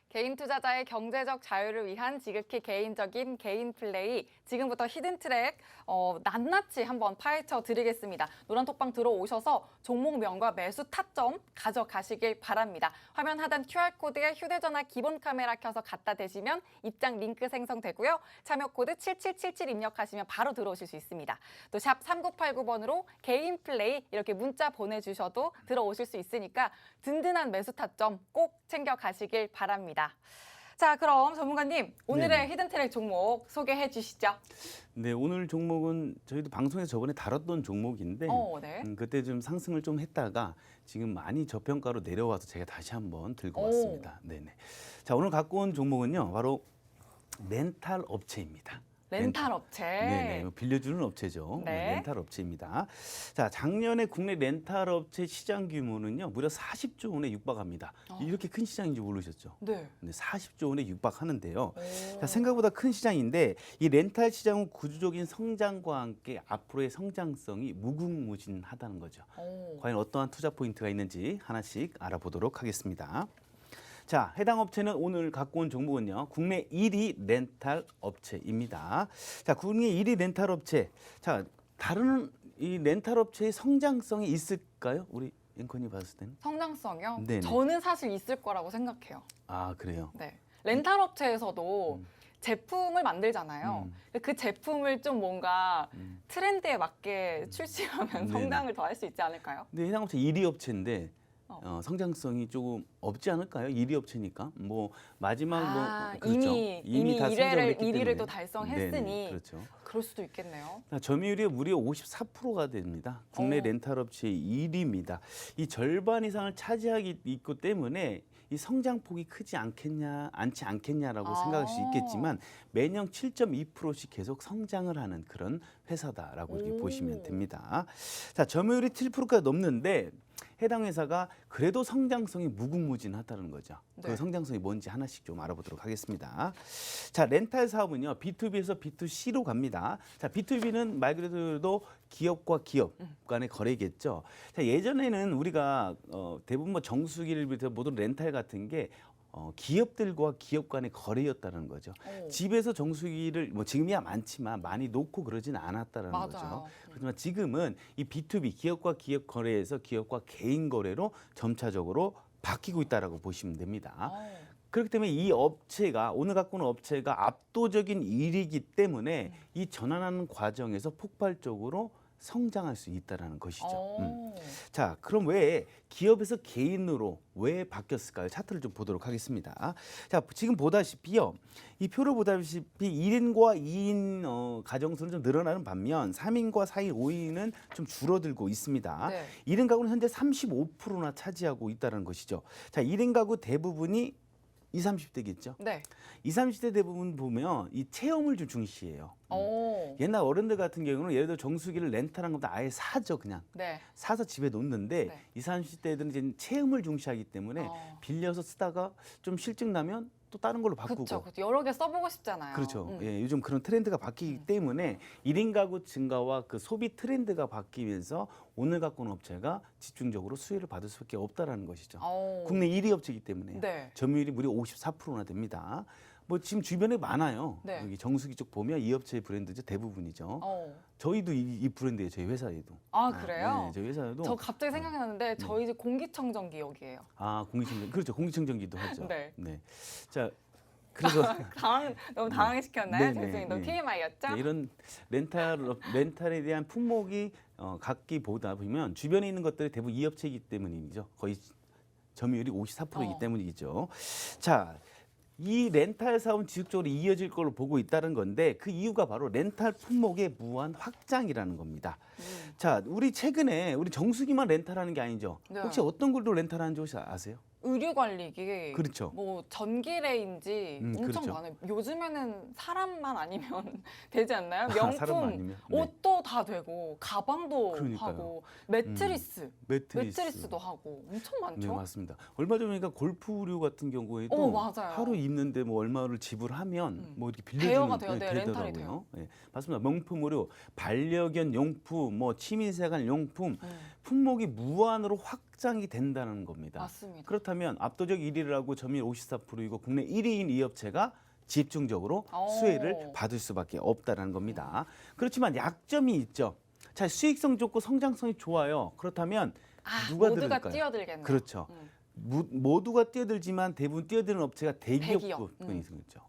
개인 투자자의 경제적 자유를 위한 지극히 개인적인 개인 플레이, 지금부터 히든트랙 낱낱이 한번 파헤쳐 드리겠습니다. 노란톡방 들어오셔서 종목명과 매수 타점 가져가시길 바랍니다. 화면 하단 QR코드에 휴대전화 기본 카메라 켜서 갖다 대시면 입장 링크 생성되고요. 참여 코드 7777 입력하시면 바로 들어오실 수 있습니다. 또 샵 3989번으로 개인 플레이 이렇게 문자 보내주셔도 들어오실 수 있으니까 든든한 매수 타점 꼭 챙겨가시길 바랍니다. 자, 그럼 전문가님, 오늘의 네네. 히든트랙 종목 소개해 주시죠. 네, 오늘 종목은 저희도 방송에서 저번에 다뤘던 종목인데 네. 그때 좀 상승을 좀 했다가 지금 많이 저평가로 내려와서 제가 다시 한번 들고 오. 왔습니다. 네네. 자, 오늘 갖고 온 종목은요, 바로 렌탈 업체입니다. 렌탈 업체. 네네, 빌려주는 업체죠. 네. 렌탈 업체입니다. 자, 작년에 국내 렌탈 업체 시장 규모는요, 무려 40조 원에 육박합니다. 이렇게 큰 시장인지 모르셨죠? 네. 네, 40조 원에 육박하는데요. 오. 자, 생각보다 큰 시장인데 이 렌탈 시장은 구조적인 성장과 함께 앞으로의 성장성이 무궁무진하다는 거죠. 오. 과연 어떠한 투자 포인트가 있는지 하나씩 알아보도록 하겠습니다. 자, 해당 업체는 오늘 갖고 온 종목은요, 국내 1위 렌탈 업체입니다. 자, 국내 1위 렌탈 업체. 자, 다른 이 렌탈 업체의 성장성이 있을까요? 우리 앵커님 봤을 때는? 성장성이요? 네네. 저는 사실 있을 거라고 생각해요. 아, 그래요. 네. 렌탈 업체에서도 제품을 만들잖아요. 음. 그 제품을 좀 뭔가 음. 트렌드에 맞게 출시하면 네네. 성장을 더 할 수 있지 않을까요? 근데 해당 업체 1위 업체인데 어. 성장성이 조금 없지 않을까요? 1위 업체니까. 뭐 마지막 뭐 그렇죠. 이미 다 1위를 때문에. 또 달성했으니 네네, 그렇죠. 그럴 수도 있겠네요. 점유율이 무려 54%가 됩니다. 국내 어. 렌탈 업체 1위입니다. 이 절반 이상을 차지하기 있기 때문에 이 성장폭이 크지 않지 않겠냐라고 아. 생각할 수 있겠지만 매년 7.2%씩 계속 성장을 하는 그런 회사다라고 이렇게 오. 보시면 됩니다. 자, 점유율이 7%가 넘는데 해당 회사가 그래도 성장성이 무궁무진하다는 거죠. 네. 그 성장성이 뭔지 하나씩 좀 알아보도록 하겠습니다. 자, 렌탈 사업은요, B2B에서 B2C로 갑니다. 자, B2B는 말 그대로 기업과 기업 간의 거래겠죠. 자, 예전에는 우리가 대부분 뭐 정수기를 비롯해 모든 렌탈 같은 게 기업들과 기업 간의 거래였다는 거죠. 오. 집에서 정수기를 뭐 지금이야 많지만 많이 놓고 그러진 않았다는 맞아요. 거죠. 그렇지만 지금은 이 B2B 기업과 기업 거래에서 기업과 개인 거래로 점차적으로 바뀌고 있다라고 보시면 됩니다. 어. 그렇기 때문에 이 업체가 오늘 갖고 있는 업체가 압도적인 1위이기 때문에 이 전환하는 과정에서 폭발적으로 성장할 수 있다라는 것이죠. 오. 자, 그럼 왜 기업에서 개인으로 왜 바뀌었을까요? 차트를 좀 보도록 하겠습니다. 자, 지금 보다시피요. 이 표를 보다시피 1인과 2인 가정수는 좀 늘어나는 반면 3인과 4인, 5인은 좀 줄어들고 있습니다. 네. 1인 가구는 현재 35%나 차지하고 있다는 것이죠. 자, 1인 가구 대부분이 20, 30대겠죠. 네. 20, 30대 대부분 보면 이 체험을 좀 중시해요. 오. 옛날 어른들 같은 경우는 예를 들어 정수기를 렌탈한 것보다 아예 사죠, 그냥. 네. 사서 집에 놓는데 네. 20, 30대들은 이제 체험을 중시하기 때문에 빌려서 쓰다가 좀 실증 나면 또 다른 걸로 바꾸고. 그렇죠. 여러 개 써보고 싶잖아요. 그렇죠. 예, 요즘 그런 트렌드가 바뀌기 때문에 1인 가구 증가와 그 소비 트렌드가 바뀌면서 오늘 갖고 온 업체가 집중적으로 수혜를 받을 수밖에 없다라는 것이죠. 오. 국내 1위 업체이기 때문에 네. 점유율이 무려 54%나 됩니다. 뭐 지금 주변에 많아요. 네. 여기 정수기 쪽 보면 이 업체의 브랜드죠, 대부분이죠. 오. 저희도 이 브랜드예요, 저희 회사에도. 아, 그래요? 네, 저희 회사에도. 저 갑자기 생각이 났는데 저희 집 공기청정기 여기예요. 아, 공기청정, 그렇죠, 공기청정기도 하죠. 네. 자, 그래서 너무 당황해 시켰나요? 네, 네, 죄송해요. 너무 네. TMI였죠? 네, 이런 렌탈에 대한 품목이 갖기보다 보면 주변에 있는 것들이 대부분 이 업체이기 때문이죠. 거의 점유율이 54%이기 때문이죠. 자, 이 렌탈 사업은 지속적으로 이어질 걸로 보고 있다는 건데 그 이유가 바로 렌탈 품목의 무한 확장이라는 겁니다. 자, 우리 최근에 우리 정수기만 렌탈하는 게 아니죠. 네. 혹시 어떤 걸로 렌탈하는지 혹시 아세요? 의류 관리기, 그렇죠. 뭐 전기레인지 엄청 그렇죠. 많아요. 요즘에는 사람만 아니면 되지 않나요? 사람만 명품, 아니면? 네. 옷도 다 되고 가방도 그러니까요. 하고 매트리스도 하고 엄청 네, 많죠. 맞습니다. 얼마 전에 그러니까 골프류 같은 경우에도 맞아요. 하루 입는데 뭐 얼마를 지불하면 뭐 이렇게 빌려주는 대여가 돼요. 네, 되더라고요. 렌탈이 돼요. 네, 맞습니다. 명품 의류, 반려견 용품, 뭐 취미생활 용품 품목이 무한으로 확장이 된다는 겁니다. 맞습니다. 그렇다면 압도적 1위를 하고 점유율 54%이고 국내 1위인 이 업체가 집중적으로 오. 수혜를 받을 수밖에 없다는 겁니다. 그렇지만 약점이 있죠. 자, 수익성 좋고 성장성이 좋아요. 그렇다면 누가 모두가 들을까요? 뛰어들겠네요. 그렇죠. 모두가 뛰어들지만 대부분 뛰어드는 업체가 대기업. 대기업군이 있죠.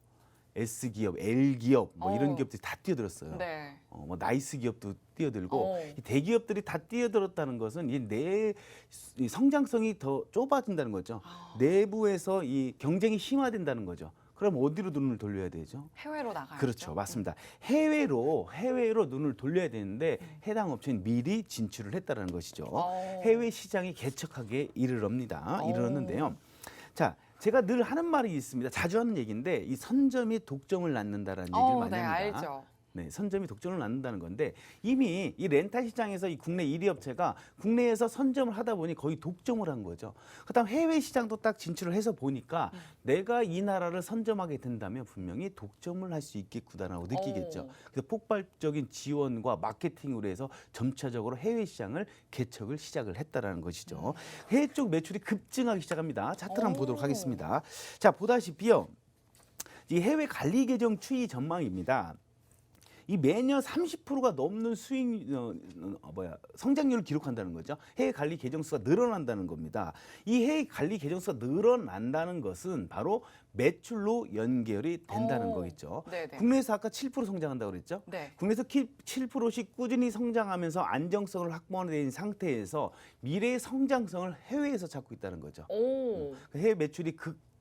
S기업, L기업 뭐 이런 기업들이 다 뛰어들었어요. 네. 뭐 나이스 기업도 뛰어들고 오. 이 대기업들이 다 뛰어들었다는 것은 이 성장성이 더 좁아진다는 거죠. 내부에서 이 경쟁이 심화된다는 거죠. 그럼 어디로 눈을 돌려야 되죠? 해외로 나가야죠. 그렇죠, 맞습니다. 해외로 눈을 돌려야 되는데 해당 업체는 미리 진출을 했다는 것이죠. 해외 시장이 개척하기에 이르렀는데요. 자, 제가 늘 하는 말이 있습니다. 자주 하는 얘기인데 이 선점이 독점을 낳는다라는 얘기를 많이 네, 합니다. 알죠. 네, 선점이 독점을 낳는다는 건데 이미 이 렌탈 시장에서 이 국내 1위 업체가 국내에서 선점을 하다 보니 거의 독점을 한 거죠. 그다음 해외 시장도 딱 진출을 해서 보니까 내가 이 나라를 선점하게 된다면 분명히 독점을 할 수 있겠구나라고 느끼겠죠. 그래서 폭발적인 지원과 마케팅으로 해서 점차적으로 해외 시장을 개척을 시작을 했다라는 것이죠. 해외 쪽 매출이 급증하기 시작합니다. 차트를 한번 보도록 하겠습니다. 자, 보다시피요. 이 해외 관리 계정 추이 전망입니다. 이 매년 30%가 넘는 성장률을 기록한다는 거죠. 해외 관리 계정 수가 늘어난다는 겁니다. 이 해외 관리 계정 수가 늘어난다는 것은 바로 매출로 연결이 된다는 거겠죠. 네네. 국내에서 아까 7% 성장한다고 그랬죠. 네. 국내에서 7%씩 꾸준히 성장하면서 안정성을 확보하는 상태에서 미래의 성장성을 해외에서 찾고 있다는 거죠. 해외 매출이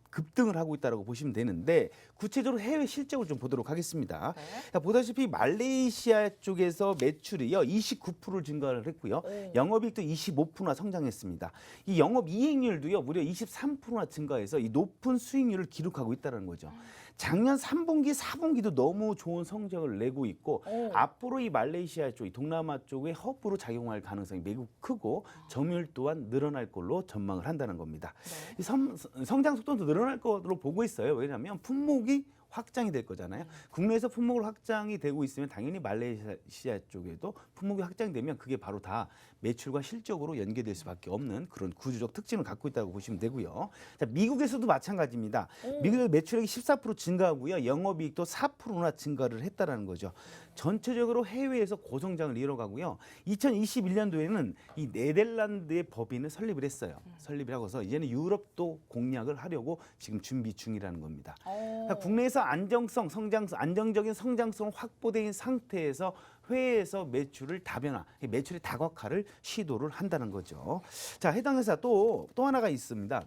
급등을 하고 있다고 보시면 되는데 구체적으로 해외 실적을 좀 보도록 하겠습니다. 네. 자, 보다시피 말레이시아 쪽에서 매출이요 29%를 증가를 했고요. 영업이익도 25%나 성장했습니다. 이 영업이익률도요 무려 23%나 증가해서 이 높은 수익률을 기록하고 있다는 거죠. 작년 3분기, 4분기도 너무 좋은 성적을 내고 있고 앞으로 이 말레이시아 쪽, 이 동남아 쪽의 허브로 작용할 가능성이 매우 크고 점유율 또한 늘어날 걸로 전망을 한다는 겁니다. 이 성장 속도도 늘어날 것으로 보고 있어요. 왜냐하면 품목이 확장이 될 거잖아요. 국내에서 품목을 확장이 되고 있으면 당연히 말레이시아 쪽에도 품목이 확장되면 그게 바로 다 매출과 실적으로 연계될 수밖에 없는 그런 구조적 특징을 갖고 있다고 보시면 되고요. 자, 미국에서도 마찬가지입니다. 미국에서 매출액이 14% 증가하고요. 영업이익도 4%나 증가를 했다라는 거죠. 전체적으로 해외에서 고성장을 이뤄가고요. 2021년도에는 이 네덜란드의 법인을 설립을 했어요. 설립을 하고서 이제는 유럽도 공략을 하려고 지금 준비 중이라는 겁니다. 그러니까 국내에서 안정적인 성장성을 확보된 상태에서 회사에서 매출을 다변화, 매출의 다각화를 시도를 한다는 거죠. 자, 해당 회사 또 하나가 있습니다.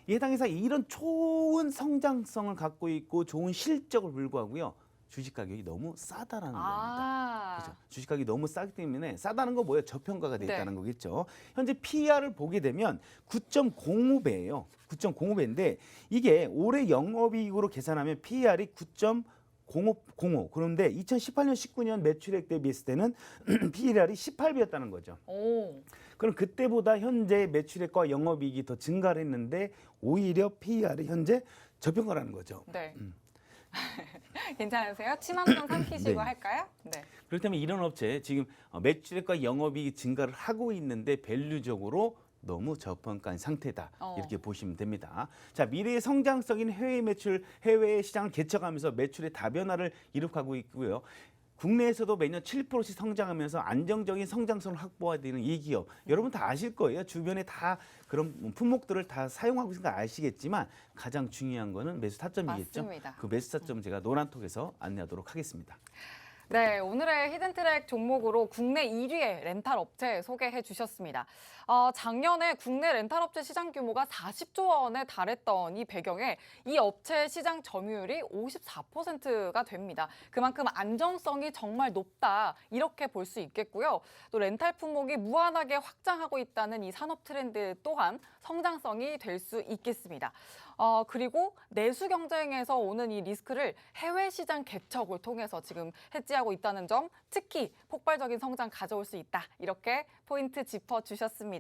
이 해당 회사 이런 좋은 성장성을 갖고 있고 좋은 실적을 불구하고요. 주식 가격이 너무 싸다라는 겁니다. 그렇죠? 주식 가격이 너무 싸기 때문에 싸다는 건 뭐예요? 저평가가 돼 있다는 거겠죠. 현재 PER을 보게 되면 9.05배예요. 9.05배인데 이게 올해 영업이익으로 계산하면 PER이 9.05. 그런데 2018년, 19년 매출액 대비했을 때는 PER이 18배였다는 거죠. 오. 그럼 그때보다 현재 매출액과 영업이익이 더 증가를 했는데 오히려 PER이 현재 저평가라는 거죠. 네. 괜찮으세요? 침 한 번 삼키시고 네. 할까요? 네. 그렇다면 이런 업체 지금 매출액과 영업이익이 증가를 하고 있는데 밸류적으로 너무 저평가인 상태다. 이렇게 보시면 됩니다. 자, 미래의 성장성인 해외 매출, 해외 시장을 개척하면서 매출의 다변화를 이룩하고 있고요. 국내에서도 매년 7%씩 성장하면서 안정적인 성장성을 확보해야 되는 이 기업. 여러분 다 아실 거예요. 주변에 다 그런 품목들을 다 사용하고 있으니까 아시겠지만 가장 중요한 거는 매수 타점이겠죠. 맞습니다. 그 매수 타점 제가 노란톡에서 안내하도록 하겠습니다. 네, 오늘의 히든트랙 종목으로 국내 1위의 렌탈 업체 소개해 주셨습니다. 작년에 국내 렌탈 업체 시장 규모가 40조 원에 달했던 이 배경에 이 업체 시장 점유율이 54%가 됩니다. 그만큼 안정성이 정말 높다 이렇게 볼 수 있겠고요. 또 렌탈 품목이 무한하게 확장하고 있다는 이 산업 트렌드 또한 성장성이 될 수 있겠습니다. 그리고 내수 경쟁에서 오는 이 리스크를 해외 시장 개척을 통해서 지금 해지하고 있다는 점, 특히 폭발적인 성장 가져올 수 있다. 이렇게 포인트 짚어주셨습니다.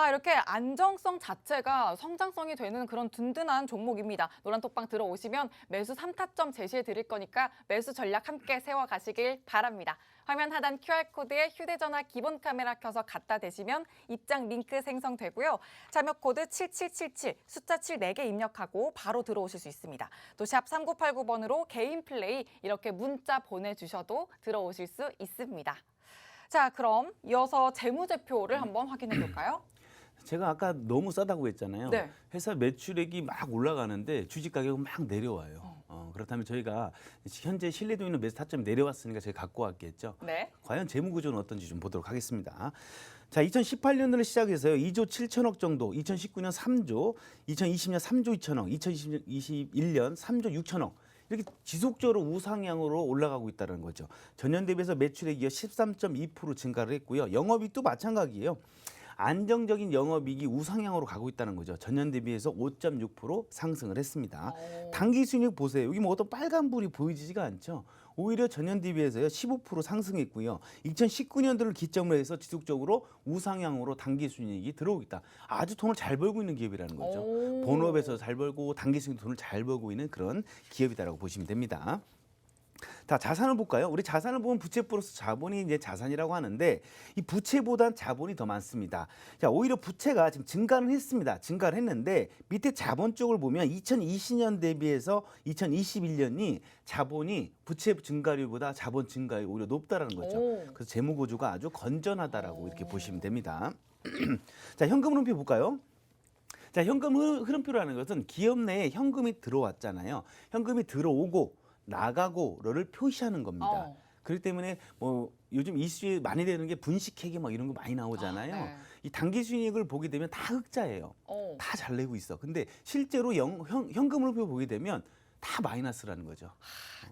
이렇게 안정성 자체가 성장성이 되는 그런 든든한 종목입니다. 노란톡방 들어오시면 매수 3타점 제시해 드릴 거니까 매수 전략 함께 세워가시길 바랍니다. 화면 하단 QR코드에 휴대전화 기본 카메라 켜서 갖다 대시면 입장 링크 생성되고요. 참여 코드 7777, 숫자 7 4개 입력하고 바로 들어오실 수 있습니다. 또 샵 3989번으로 개인 플레이 이렇게 문자 보내주셔도 들어오실 수 있습니다. 자, 그럼 이어서 재무제표를 한번 확인해 볼까요? 제가 아까 너무 싸다고 했잖아요. 네. 회사 매출액이 막 올라가는데 주식 가격은 막 내려와요. 그렇다면 저희가 현재 신뢰도 있는 매수 타점이 내려왔으니까 저희 갖고 왔겠죠. 네. 과연 재무 구조는 어떤지 좀 보도록 하겠습니다. 자, 2018년도를 시작해서요. 2조 7천억 정도, 2019년 3조, 2020년 3조 2천억, 2021년 3조 6천억. 이렇게 지속적으로 우상향으로 올라가고 있다는 거죠. 전년 대비해서 매출액이 13.2% 증가를 했고요. 영업이익도 마찬가지예요. 안정적인 영업이익이 우상향으로 가고 있다는 거죠. 전년 대비해서 5.6% 상승을 했습니다. 당기순이익 보세요. 여기 뭐 어떤 빨간불이 보이지가 않죠. 오히려 전년 대비해서요 15% 상승했고요. 2019년도를 기점으로 해서 지속적으로 우상향으로 당기순이익이 들어오고 있다. 아주 돈을 잘 벌고 있는 기업이라는 거죠. 본업에서 잘 벌고 당기순이익 돈을 잘 벌고 있는 그런 기업이다라고 보시면 됩니다. 자, 자산을 볼까요? 우리 자산을 보면 부채 플러스 자본이 이제 자산이라고 하는데 이 부채보단 자본이 더 많습니다. 자, 오히려 부채가 지금 증가는 했습니다. 증가를 했는데 밑에 자본 쪽을 보면 2020년 대비해서 2021년이 자본이 부채 증가율보다 자본 증가율이 오히려 높다라는 거죠. 그래서 재무 구조가 아주 건전하다라고 이렇게 보시면 됩니다. 자, 현금 흐름표 볼까요? 자, 현금 흐름표라는 것은 기업 내에 현금이 들어왔잖아요. 현금이 들어오고 나가고를 표시하는 겁니다. 그렇기 때문에 뭐 요즘 이슈에 많이 되는 게 분식회계 막 이런 거 많이 나오잖아요. 네. 이 당기순이익을 보게 되면 다 흑자예요. 다 잘 내고 있어. 근데 실제로 현금을 보게 되면 다 마이너스라는 거죠.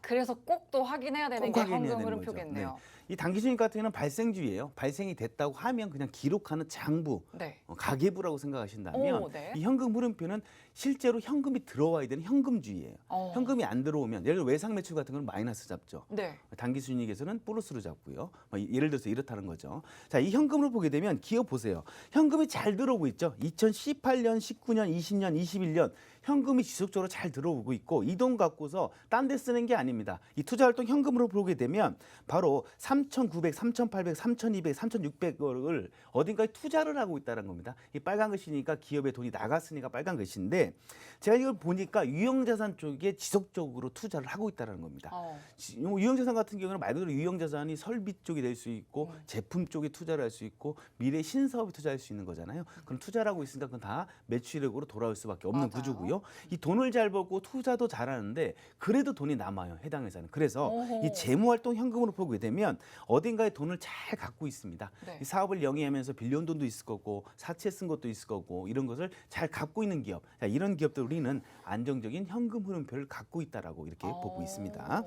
그래서 꼭 또 확인해야 되는 게 확인해야 현금 되는 흐름표겠네요. 거죠. 네. 이 당기순이익 같은 경우는 발생주의예요. 발생이 됐다고 하면 그냥 기록하는 장부, 네. 가계부라고 생각하신다면 네. 이 현금 흐름표는 실제로 현금이 들어와야 되는 현금주의예요. 현금이 안 들어오면 예를 들어 외상 매출 같은 건 마이너스 잡죠. 네. 당기순이익에서는 플러스로 잡고요. 예를 들어서 이렇다는 거죠. 자, 이 현금을 보게 되면 기업 보세요. 현금이 잘 들어오고 있죠. 2018년, 19년, 20년, 21년 현금이 지속적으로 잘 들어오고 있고 이 돈 갖고서 딴 데 쓰는 게 아닙니다. 이 투자활동 현금으로 보게 되면 바로 3,900, 3,800, 3,200, 3,600억을 어딘가에 투자를 하고 있다는 겁니다. 이 빨간 글씨니까 기업에 돈이 나갔으니까 빨간 글씨인데 제가 이걸 보니까 유형자산 쪽에 지속적으로 투자를 하고 있다는 겁니다. 유형자산 같은 경우는 말 그대로 유형자산이 설비 쪽이 될 수 있고 제품 쪽에 투자를 할 수 있고 미래 신사업에 투자할 수 있는 거잖아요. 그럼 투자를 하고 있으니까 그건 다 매출액으로 돌아올 수밖에 없는 구조고요. 이 돈을 잘 벌고 투자도 잘하는데 그래도 돈이 남아요. 해당 회사는. 그래서 이 재무활동 현금으로 보게 되면 어딘가에 돈을 잘 갖고 있습니다. 네. 이 사업을 영위하면서 빌려온 돈도 있을 거고 사채 쓴 것도 있을 거고 이런 것을 잘 갖고 있는 기업. 자, 이런 기업들 우리는 안정적인 현금 흐름표를 갖고 있다라고 이렇게 보고 있습니다.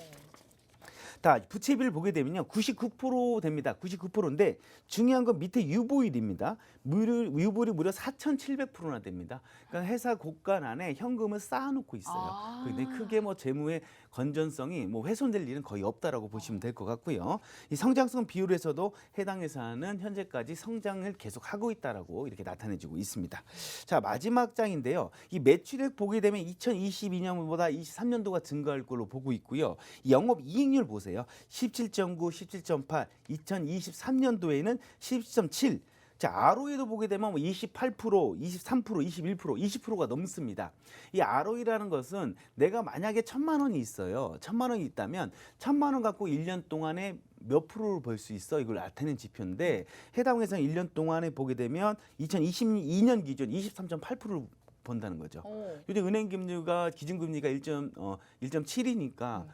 자, 부채비를 보게 되면요. 99% 됩니다. 99%인데 중요한 건 밑에 유보율입니다. 유보율이 무려 4,700%나 됩니다. 그러니까 회사 곳간 안에 현금을 쌓아놓고 있어요. 근데 크게 뭐 재무의 건전성이 뭐 훼손될 일은 거의 없다라고 보시면 될 것 같고요. 이 성장성 비율에서도 해당 회사는 현재까지 성장을 계속하고 있다라고 이렇게 나타내주고 있습니다. 자, 마지막 장인데요. 이 매출액 보게 되면 2022년보다 23년도가 증가할 걸로 보고 있고요. 이 영업이익률 보세요. 17.9, 17.8, 2023년도에는 17.7. 자, ROE도 보게 되면 28%, 23%, 21%, 20%가 넘습니다. 이 ROE라는 것은 내가 만약에 1,000만 원이 있어요. 1,000만 원이 있다면 1,000만 원 갖고 1년 동안에 몇 프로를 벌 수 있어? 이걸 나타내는 지표인데 해당 회사는 1년 동안에 보게 되면 2022년 기준 23.8%를 번다는 거죠. 요즘 은행 금리가 기준금리가 1.7이니까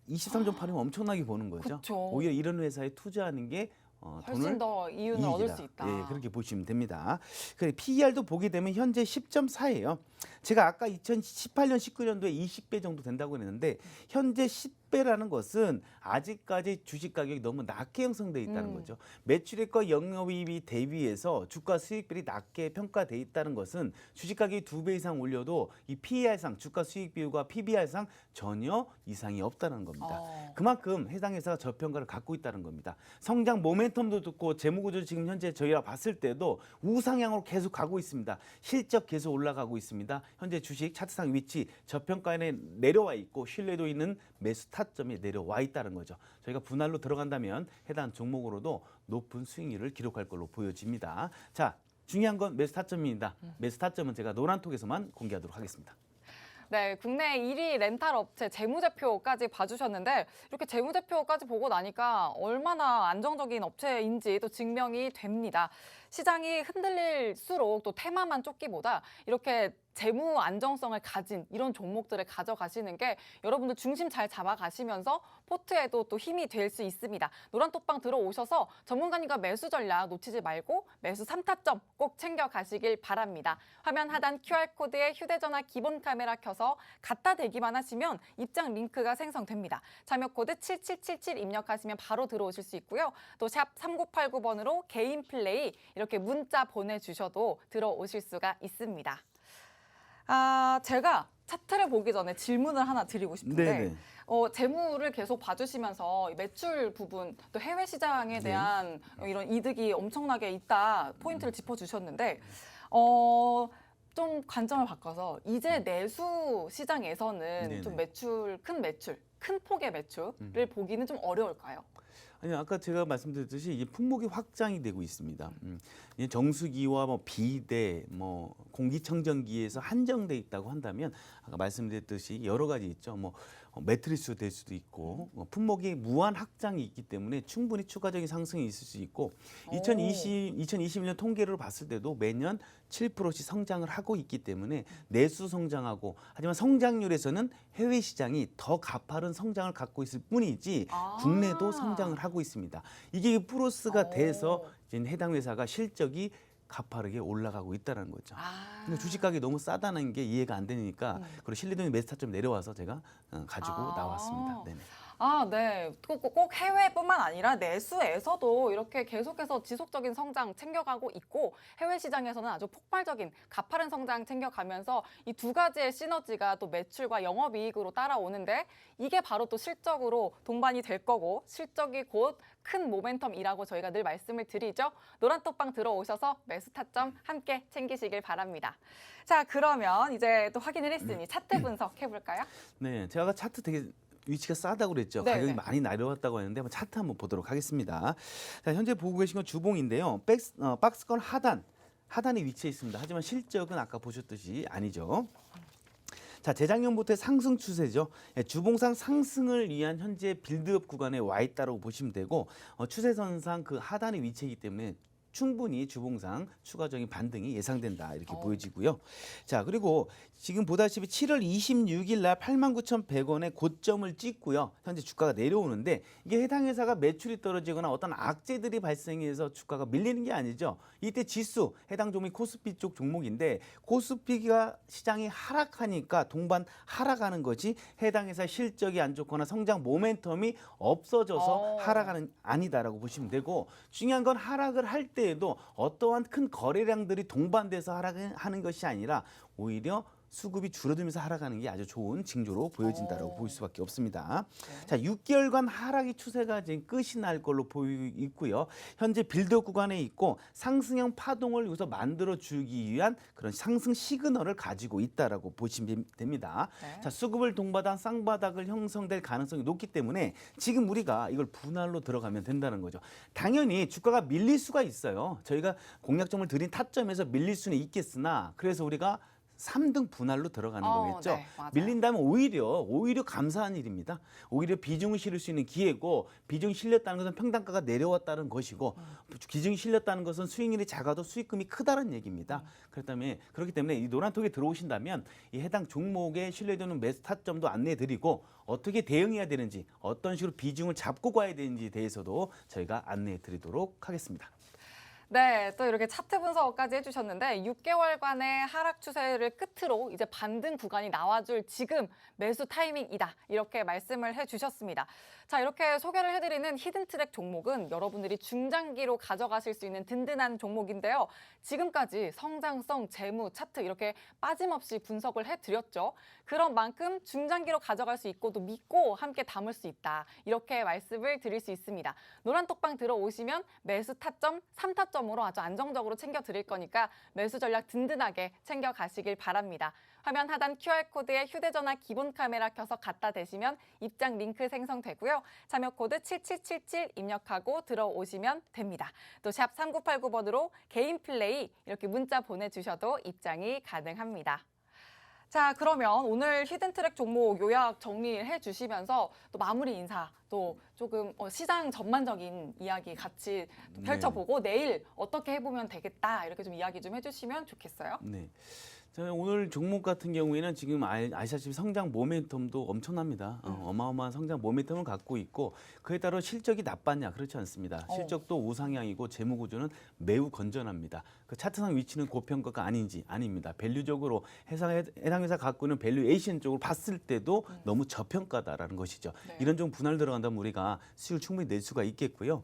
23.8이면 엄청나게 버는 거죠. 그쵸. 오히려 이런 회사에 투자하는 게 훨씬 더 이윤을 얻을 수 있다. 예, 그렇게 보시면 됩니다. 그래 PER도 보게 되면 현재 10.4예요. 제가 아까 2018년, 19년도에 20배 정도 된다고 했는데 현재 10배라는 것은 아직까지 주식 가격이 너무 낮게 형성돼 있다는 거죠. 매출액과 영업이익이 대비해서 주가 수익비율이 낮게 평가돼 있다는 것은 주식 가격이 2배 이상 올려도 이 PER상 주가 수익 비율과 PBR상 전혀 이상이 없다는 겁니다. 그만큼 해당 회사가 저평가를 갖고 있다는 겁니다. 성장 모멘텀도 좋고 재무구조 지금 현재 저희가 봤을 때도 우상향으로 계속 가고 있습니다. 실적 계속 올라가고 있습니다. 현재 주식 차트상 위치 저평가에 내려와 있고 신뢰도 있는 매수 타점이 내려와 있다는 거죠. 저희가 분할로 들어간다면 해당 종목으로도 높은 수익률을 기록할 걸로 보여집니다. 자, 중요한 건 매수 타점입니다. 매수 타점은 제가 노란톡에서만 공개하도록 하겠습니다. 네, 국내 1위 렌탈 업체 재무제표까지 봐주셨는데 이렇게 재무제표까지 보고 나니까 얼마나 안정적인 업체인지 또 증명이 됩니다. 시장이 흔들릴수록 또 테마만 쫓기보다 이렇게 재무 안정성을 가진 이런 종목들을 가져가시는 게 여러분들 중심 잘 잡아가시면서 포트에도 또 힘이 될 수 있습니다. 노란톡방 들어오셔서 전문가님과 매수 전략 놓치지 말고 매수 3타점 꼭 챙겨가시길 바랍니다. 화면 하단 QR코드에 휴대전화 기본 카메라 켜서 갖다 대기만 하시면 입장 링크가 생성됩니다. 참여 코드 7777 입력하시면 바로 들어오실 수 있고요. 또 샵 3989번으로 개인 플레이 이렇게 문자 보내주셔도 들어오실 수가 있습니다. 제가 차트를 보기 전에 질문을 하나 드리고 싶은데 네네. 재무를 계속 봐주시면서 매출 부분 또 해외 시장에 대한 이런 이득이 엄청나게 있다 포인트를 짚어주셨는데 좀 관점을 바꿔서 이제 내수 시장에서는 네네. 좀 큰 폭의 매출을 보기는 좀 어려울까요? 아니 아까 제가 말씀드렸듯이 이제 품목이 확장이 되고 있습니다. 이제 정수기와 뭐 비대, 뭐 공기청정기에서 한정돼 있다고 한다면 아까 말씀드렸듯이 여러 가지 있죠. 뭐 매트리스 될 수도 있고 품목이 무한 확장이 있기 때문에 충분히 추가적인 상승이 있을 수 있고 2021년 통계를 봤을 때도 매년 7%씩 성장을 하고 있기 때문에 내수 성장하고 하지만 성장률에서는 해외 시장이 더 가파른 성장을 갖고 있을 뿐이지 국내도 성장을 하고 있습니다. 이게 플러스가 돼서 이제 해당 회사가 실적이 가파르게 올라가고 있다는 거죠. 근데 주식 가격이 너무 싸다는 게 이해가 안 되니까 그리고 신뢰도의 매수 타점 내려와서 제가 가지고 나왔습니다. 네네. 네. 꼭 해외뿐만 아니라 내수에서도 이렇게 계속해서 지속적인 성장 챙겨가고 있고 해외 시장에서는 아주 폭발적인 가파른 성장 챙겨가면서 이 두 가지의 시너지가 또 매출과 영업이익으로 따라오는데 이게 바로 또 실적으로 동반이 될 거고 실적이 곧 큰 모멘텀이라고 저희가 늘 말씀을 드리죠. 노란톡방 들어오셔서 매수 타점 함께 챙기시길 바랍니다. 자, 그러면 이제 또 확인을 했으니 차트 분석해볼까요? 네, 제가 아까 차트 되게 위치가 싸다고 그랬죠. 네, 가격이 네. 많이 내려왔다고 했는데 한번 차트 한번 보도록 하겠습니다. 자, 현재 보고 계신 건 주봉인데요. 박스권 하단에 위치해 있습니다. 하지만 실적은 아까 보셨듯이 아니죠. 자, 재작년부터의 상승 추세죠. 주봉상 상승을 위한 현재 빌드업 구간에 와 있다고 보시면 되고 추세선상 그 하단에 위치하기 때문에 충분히 주봉상 추가적인 반등이 예상된다 이렇게 보여지고요. 자, 그리고 지금 보다시피 7월 26일 날 89,100원의 고점을 찍고요. 현재 주가가 내려오는데 이게 해당 회사가 매출이 떨어지거나 어떤 악재들이 발생해서 주가가 밀리는 게 아니죠. 이때 지수 해당 종목이 코스피 쪽 종목인데 코스피가 시장이 하락하니까 동반 하락하는 거지 해당 회사 실적이 안 좋거나 성장 모멘텀이 없어져서 하락하는 아니다라고 보시면 되고 중요한 건 하락을 할 때에도 어떠한 큰 거래량들이 동반돼서 하락하는 것이 아니라 오히려 수급이 줄어들면서 하락하는 게 아주 좋은 징조로 보여진다라고 볼 수밖에 없습니다. 자, 6개월간 하락의 추세가 지금 끝이 날 걸로 보이고 있고요. 현재 빌드업 구간에 있고 상승형 파동을 여기서 만들어 주기 위한 그런 상승 시그널을 가지고 있다라고 보시면 됩니다. 자, 수급을 동반한 쌍바닥을 형성될 가능성이 높기 때문에 지금 우리가 이걸 분할로 들어가면 된다는 거죠. 당연히 주가가 밀릴 수가 있어요. 저희가 공략점을 드린 타점에서 밀릴 수는 있겠으나 그래서 우리가 3등 분할로 들어가는 거겠죠. 네, 밀린다면 오히려 감사한 일입니다. 오히려 비중을 실을 수 있는 기회고 비중이 실렸다는 것은 평단가가 내려왔다는 것이고 비중이 실렸다는 것은 수익률이 작아도 수익금이 크다는 얘기입니다. 그렇기 때문에 이 노란톡에 들어오신다면 이 해당 종목에 신뢰되는 매수 타점도 안내해드리고 어떻게 대응해야 되는지 어떤 식으로 비중을 잡고 가야 되는지에 대해서도 저희가 안내해드리도록 하겠습니다. 네, 또 이렇게 차트 분석까지 해주셨는데 6개월간의 하락 추세를 끝으로 이제 반등 구간이 나와줄 지금 매수 타이밍이다 이렇게 말씀을 해주셨습니다. 자, 이렇게 소개를 해드리는 히든트랙 종목은 여러분들이 중장기로 가져가실 수 있는 든든한 종목인데요. 지금까지 성장성, 재무, 차트 이렇게 빠짐없이 분석을 해드렸죠. 그런 만큼 중장기로 가져갈 수 있고 또 믿고 함께 담을 수 있다 이렇게 말씀을 드릴 수 있습니다. 노란톡방 들어오시면 매수 타점 3타점으로 아주 안정적으로 챙겨드릴 거니까 매수 전략 든든하게 챙겨가시길 바랍니다. 화면 하단 QR코드에 휴대전화 기본 카메라 켜서 갖다 대시면 입장 링크 생성되고요. 참여 코드 7777 입력하고 들어오시면 됩니다. 또 샵 3989번으로 개인 플레이 이렇게 문자 보내주셔도 입장이 가능합니다. 자, 그러면 오늘 히든트랙 종목 요약 정리해 주시면서 또 마무리 인사 또 조금 시장 전반적인 이야기 같이 또 펼쳐보고 내일 어떻게 해보면 되겠다 이렇게 좀 이야기 좀 해주시면 좋겠어요. 네. 저는 오늘 종목 같은 경우에는 지금 아시다시피 성장 모멘텀도 엄청납니다. 어마어마한 성장 모멘텀을 갖고 있고 그에 따라 실적이 나빴냐 그렇지 않습니다. 실적도 우상향이고 재무 구조는 매우 건전합니다. 그 차트상 위치는 고평가가 아닌지 아닙니다. 밸류적으로 해당 회사 갖고 있는 밸류에이션 쪽으로 봤을 때도 너무 저평가다라는 것이죠. 네. 이런 좀 분할 들어간다면 우리가 수익을 충분히 낼 수가 있겠고요.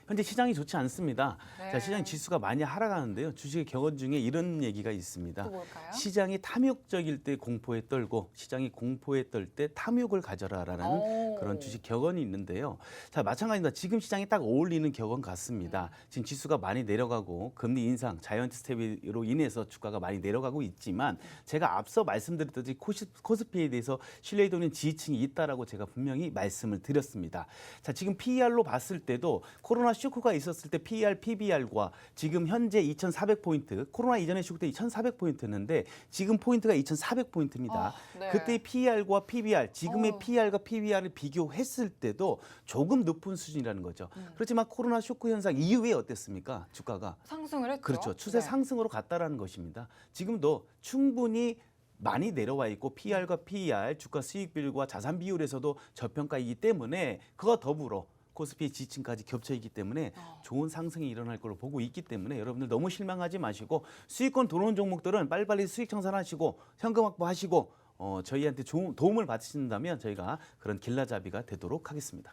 현재 시장이 좋지 않습니다. 네. 자, 시장 지수가 많이 하락하는데요. 주식의 격언 중에 이런 얘기가 있습니다. 또 뭘까요? 시장이 탐욕적일 때 공포에 떨고 시장이 공포에 떨 때 탐욕을 가져라라는 그런 주식 격언이 있는데요. 자, 마찬가지입니다. 지금 시장이 딱 어울리는 격언 같습니다. 지금 지수가 많이 내려가고 금리 인상, 자이언트 스텝으로 인해서 주가가 많이 내려가고 있지만 제가 앞서 말씀드렸듯이 코스피에 대해서 신뢰도는 지지층이 있다라고 제가 분명히 말씀을 드렸습니다. 자, 지금 PER로 봤을 때도 코로나 쇼크가 있었을 때 PER, PBR과 지금 현재 2,400포인트, 코로나 이전의 쇼크 때 2,400포인트였는데 지금 포인트가 2,400포인트입니다. 네. 그때 PER과 PBR, 지금의 PER과 PBR을 비교했을 때도 조금 높은 수준이라는 거죠. 그렇지만 코로나 쇼크 현상 이후에 어땠습니까? 주가가. 상승을 했죠. 그렇죠. 추세 상승으로 갔다라는 것입니다. 지금도 충분히 많이 내려와 있고 PR과 PER, 주가 수익 비율과 자산 비율에서도 저평가이기 때문에 그와 더불어 코스피 지층까지 겹쳐 있기 때문에 좋은 상승이 일어날 걸로 보고 있기 때문에 여러분들 너무 실망하지 마시고 수익권 들어온 종목들은 빨리빨리 수익 청산하시고 현금 확보하시고 저희한테 도움을 받으신다면 저희가 그런 길라잡이가 되도록 하겠습니다.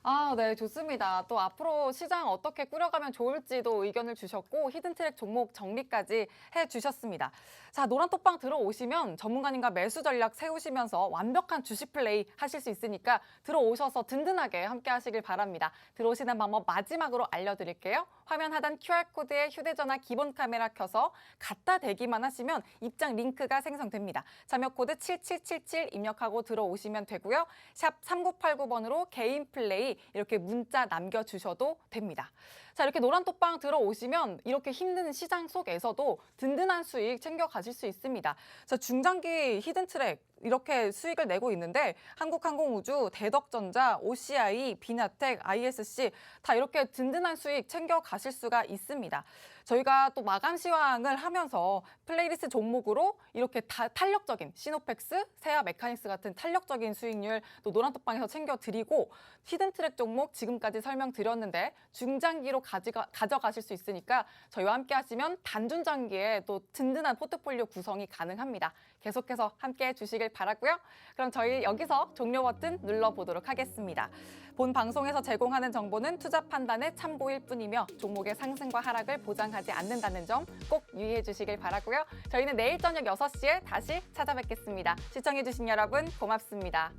아, 네, 좋습니다. 또 앞으로 시장 어떻게 꾸려가면 좋을지도 의견을 주셨고 히든트랙 종목 정리까지 해주셨습니다. 자, 노란톡방 들어오시면 전문가님과 매수 전략 세우시면서 완벽한 주식 플레이 하실 수 있으니까 들어오셔서 든든하게 함께 하시길 바랍니다. 들어오시는 방법 마지막으로 알려드릴게요. 화면 하단 QR코드에 휴대전화 기본 카메라 켜서 갖다 대기만 하시면 입장 링크가 생성됩니다. 참여 코드 7777 입력하고 들어오시면 되고요. 샵 3989번으로 개인 플레이 이렇게 문자 남겨주셔도 됩니다. 자, 이렇게 노란톡방 들어오시면 이렇게 힘든 시장 속에서도 든든한 수익 챙겨 가실 수 있습니다. 자, 중장기 히든트랙 이렇게 수익을 내고 있는데 한국항공우주, 대덕전자, OCI, 비나텍, ISC 다 이렇게 든든한 수익 챙겨 가실 수가 있습니다. 저희가 또 마감 시황을 하면서 플레이리스트 종목으로 이렇게 탄력적인 시노펙스, 세아 메카닉스 같은 탄력적인 수익률 또 노란톡방에서 챙겨드리고 히든트랙 종목 지금까지 설명드렸는데 중장기로 가져가실 수 있으니까 저희와 함께 하시면 단중장기에 또 든든한 포트폴리오 구성이 가능합니다. 계속해서 함께 해주시길 바라고요. 그럼 저희 여기서 종료 버튼 눌러보도록 하겠습니다. 본 방송에서 제공하는 정보는 투자 판단의 참고일 뿐이며 종목의 상승과 하락을 보장하지 않는다는 점 꼭 유의해 주시길 바라고요. 저희는 내일 저녁 6시에 다시 찾아뵙겠습니다. 시청해주신 여러분 고맙습니다.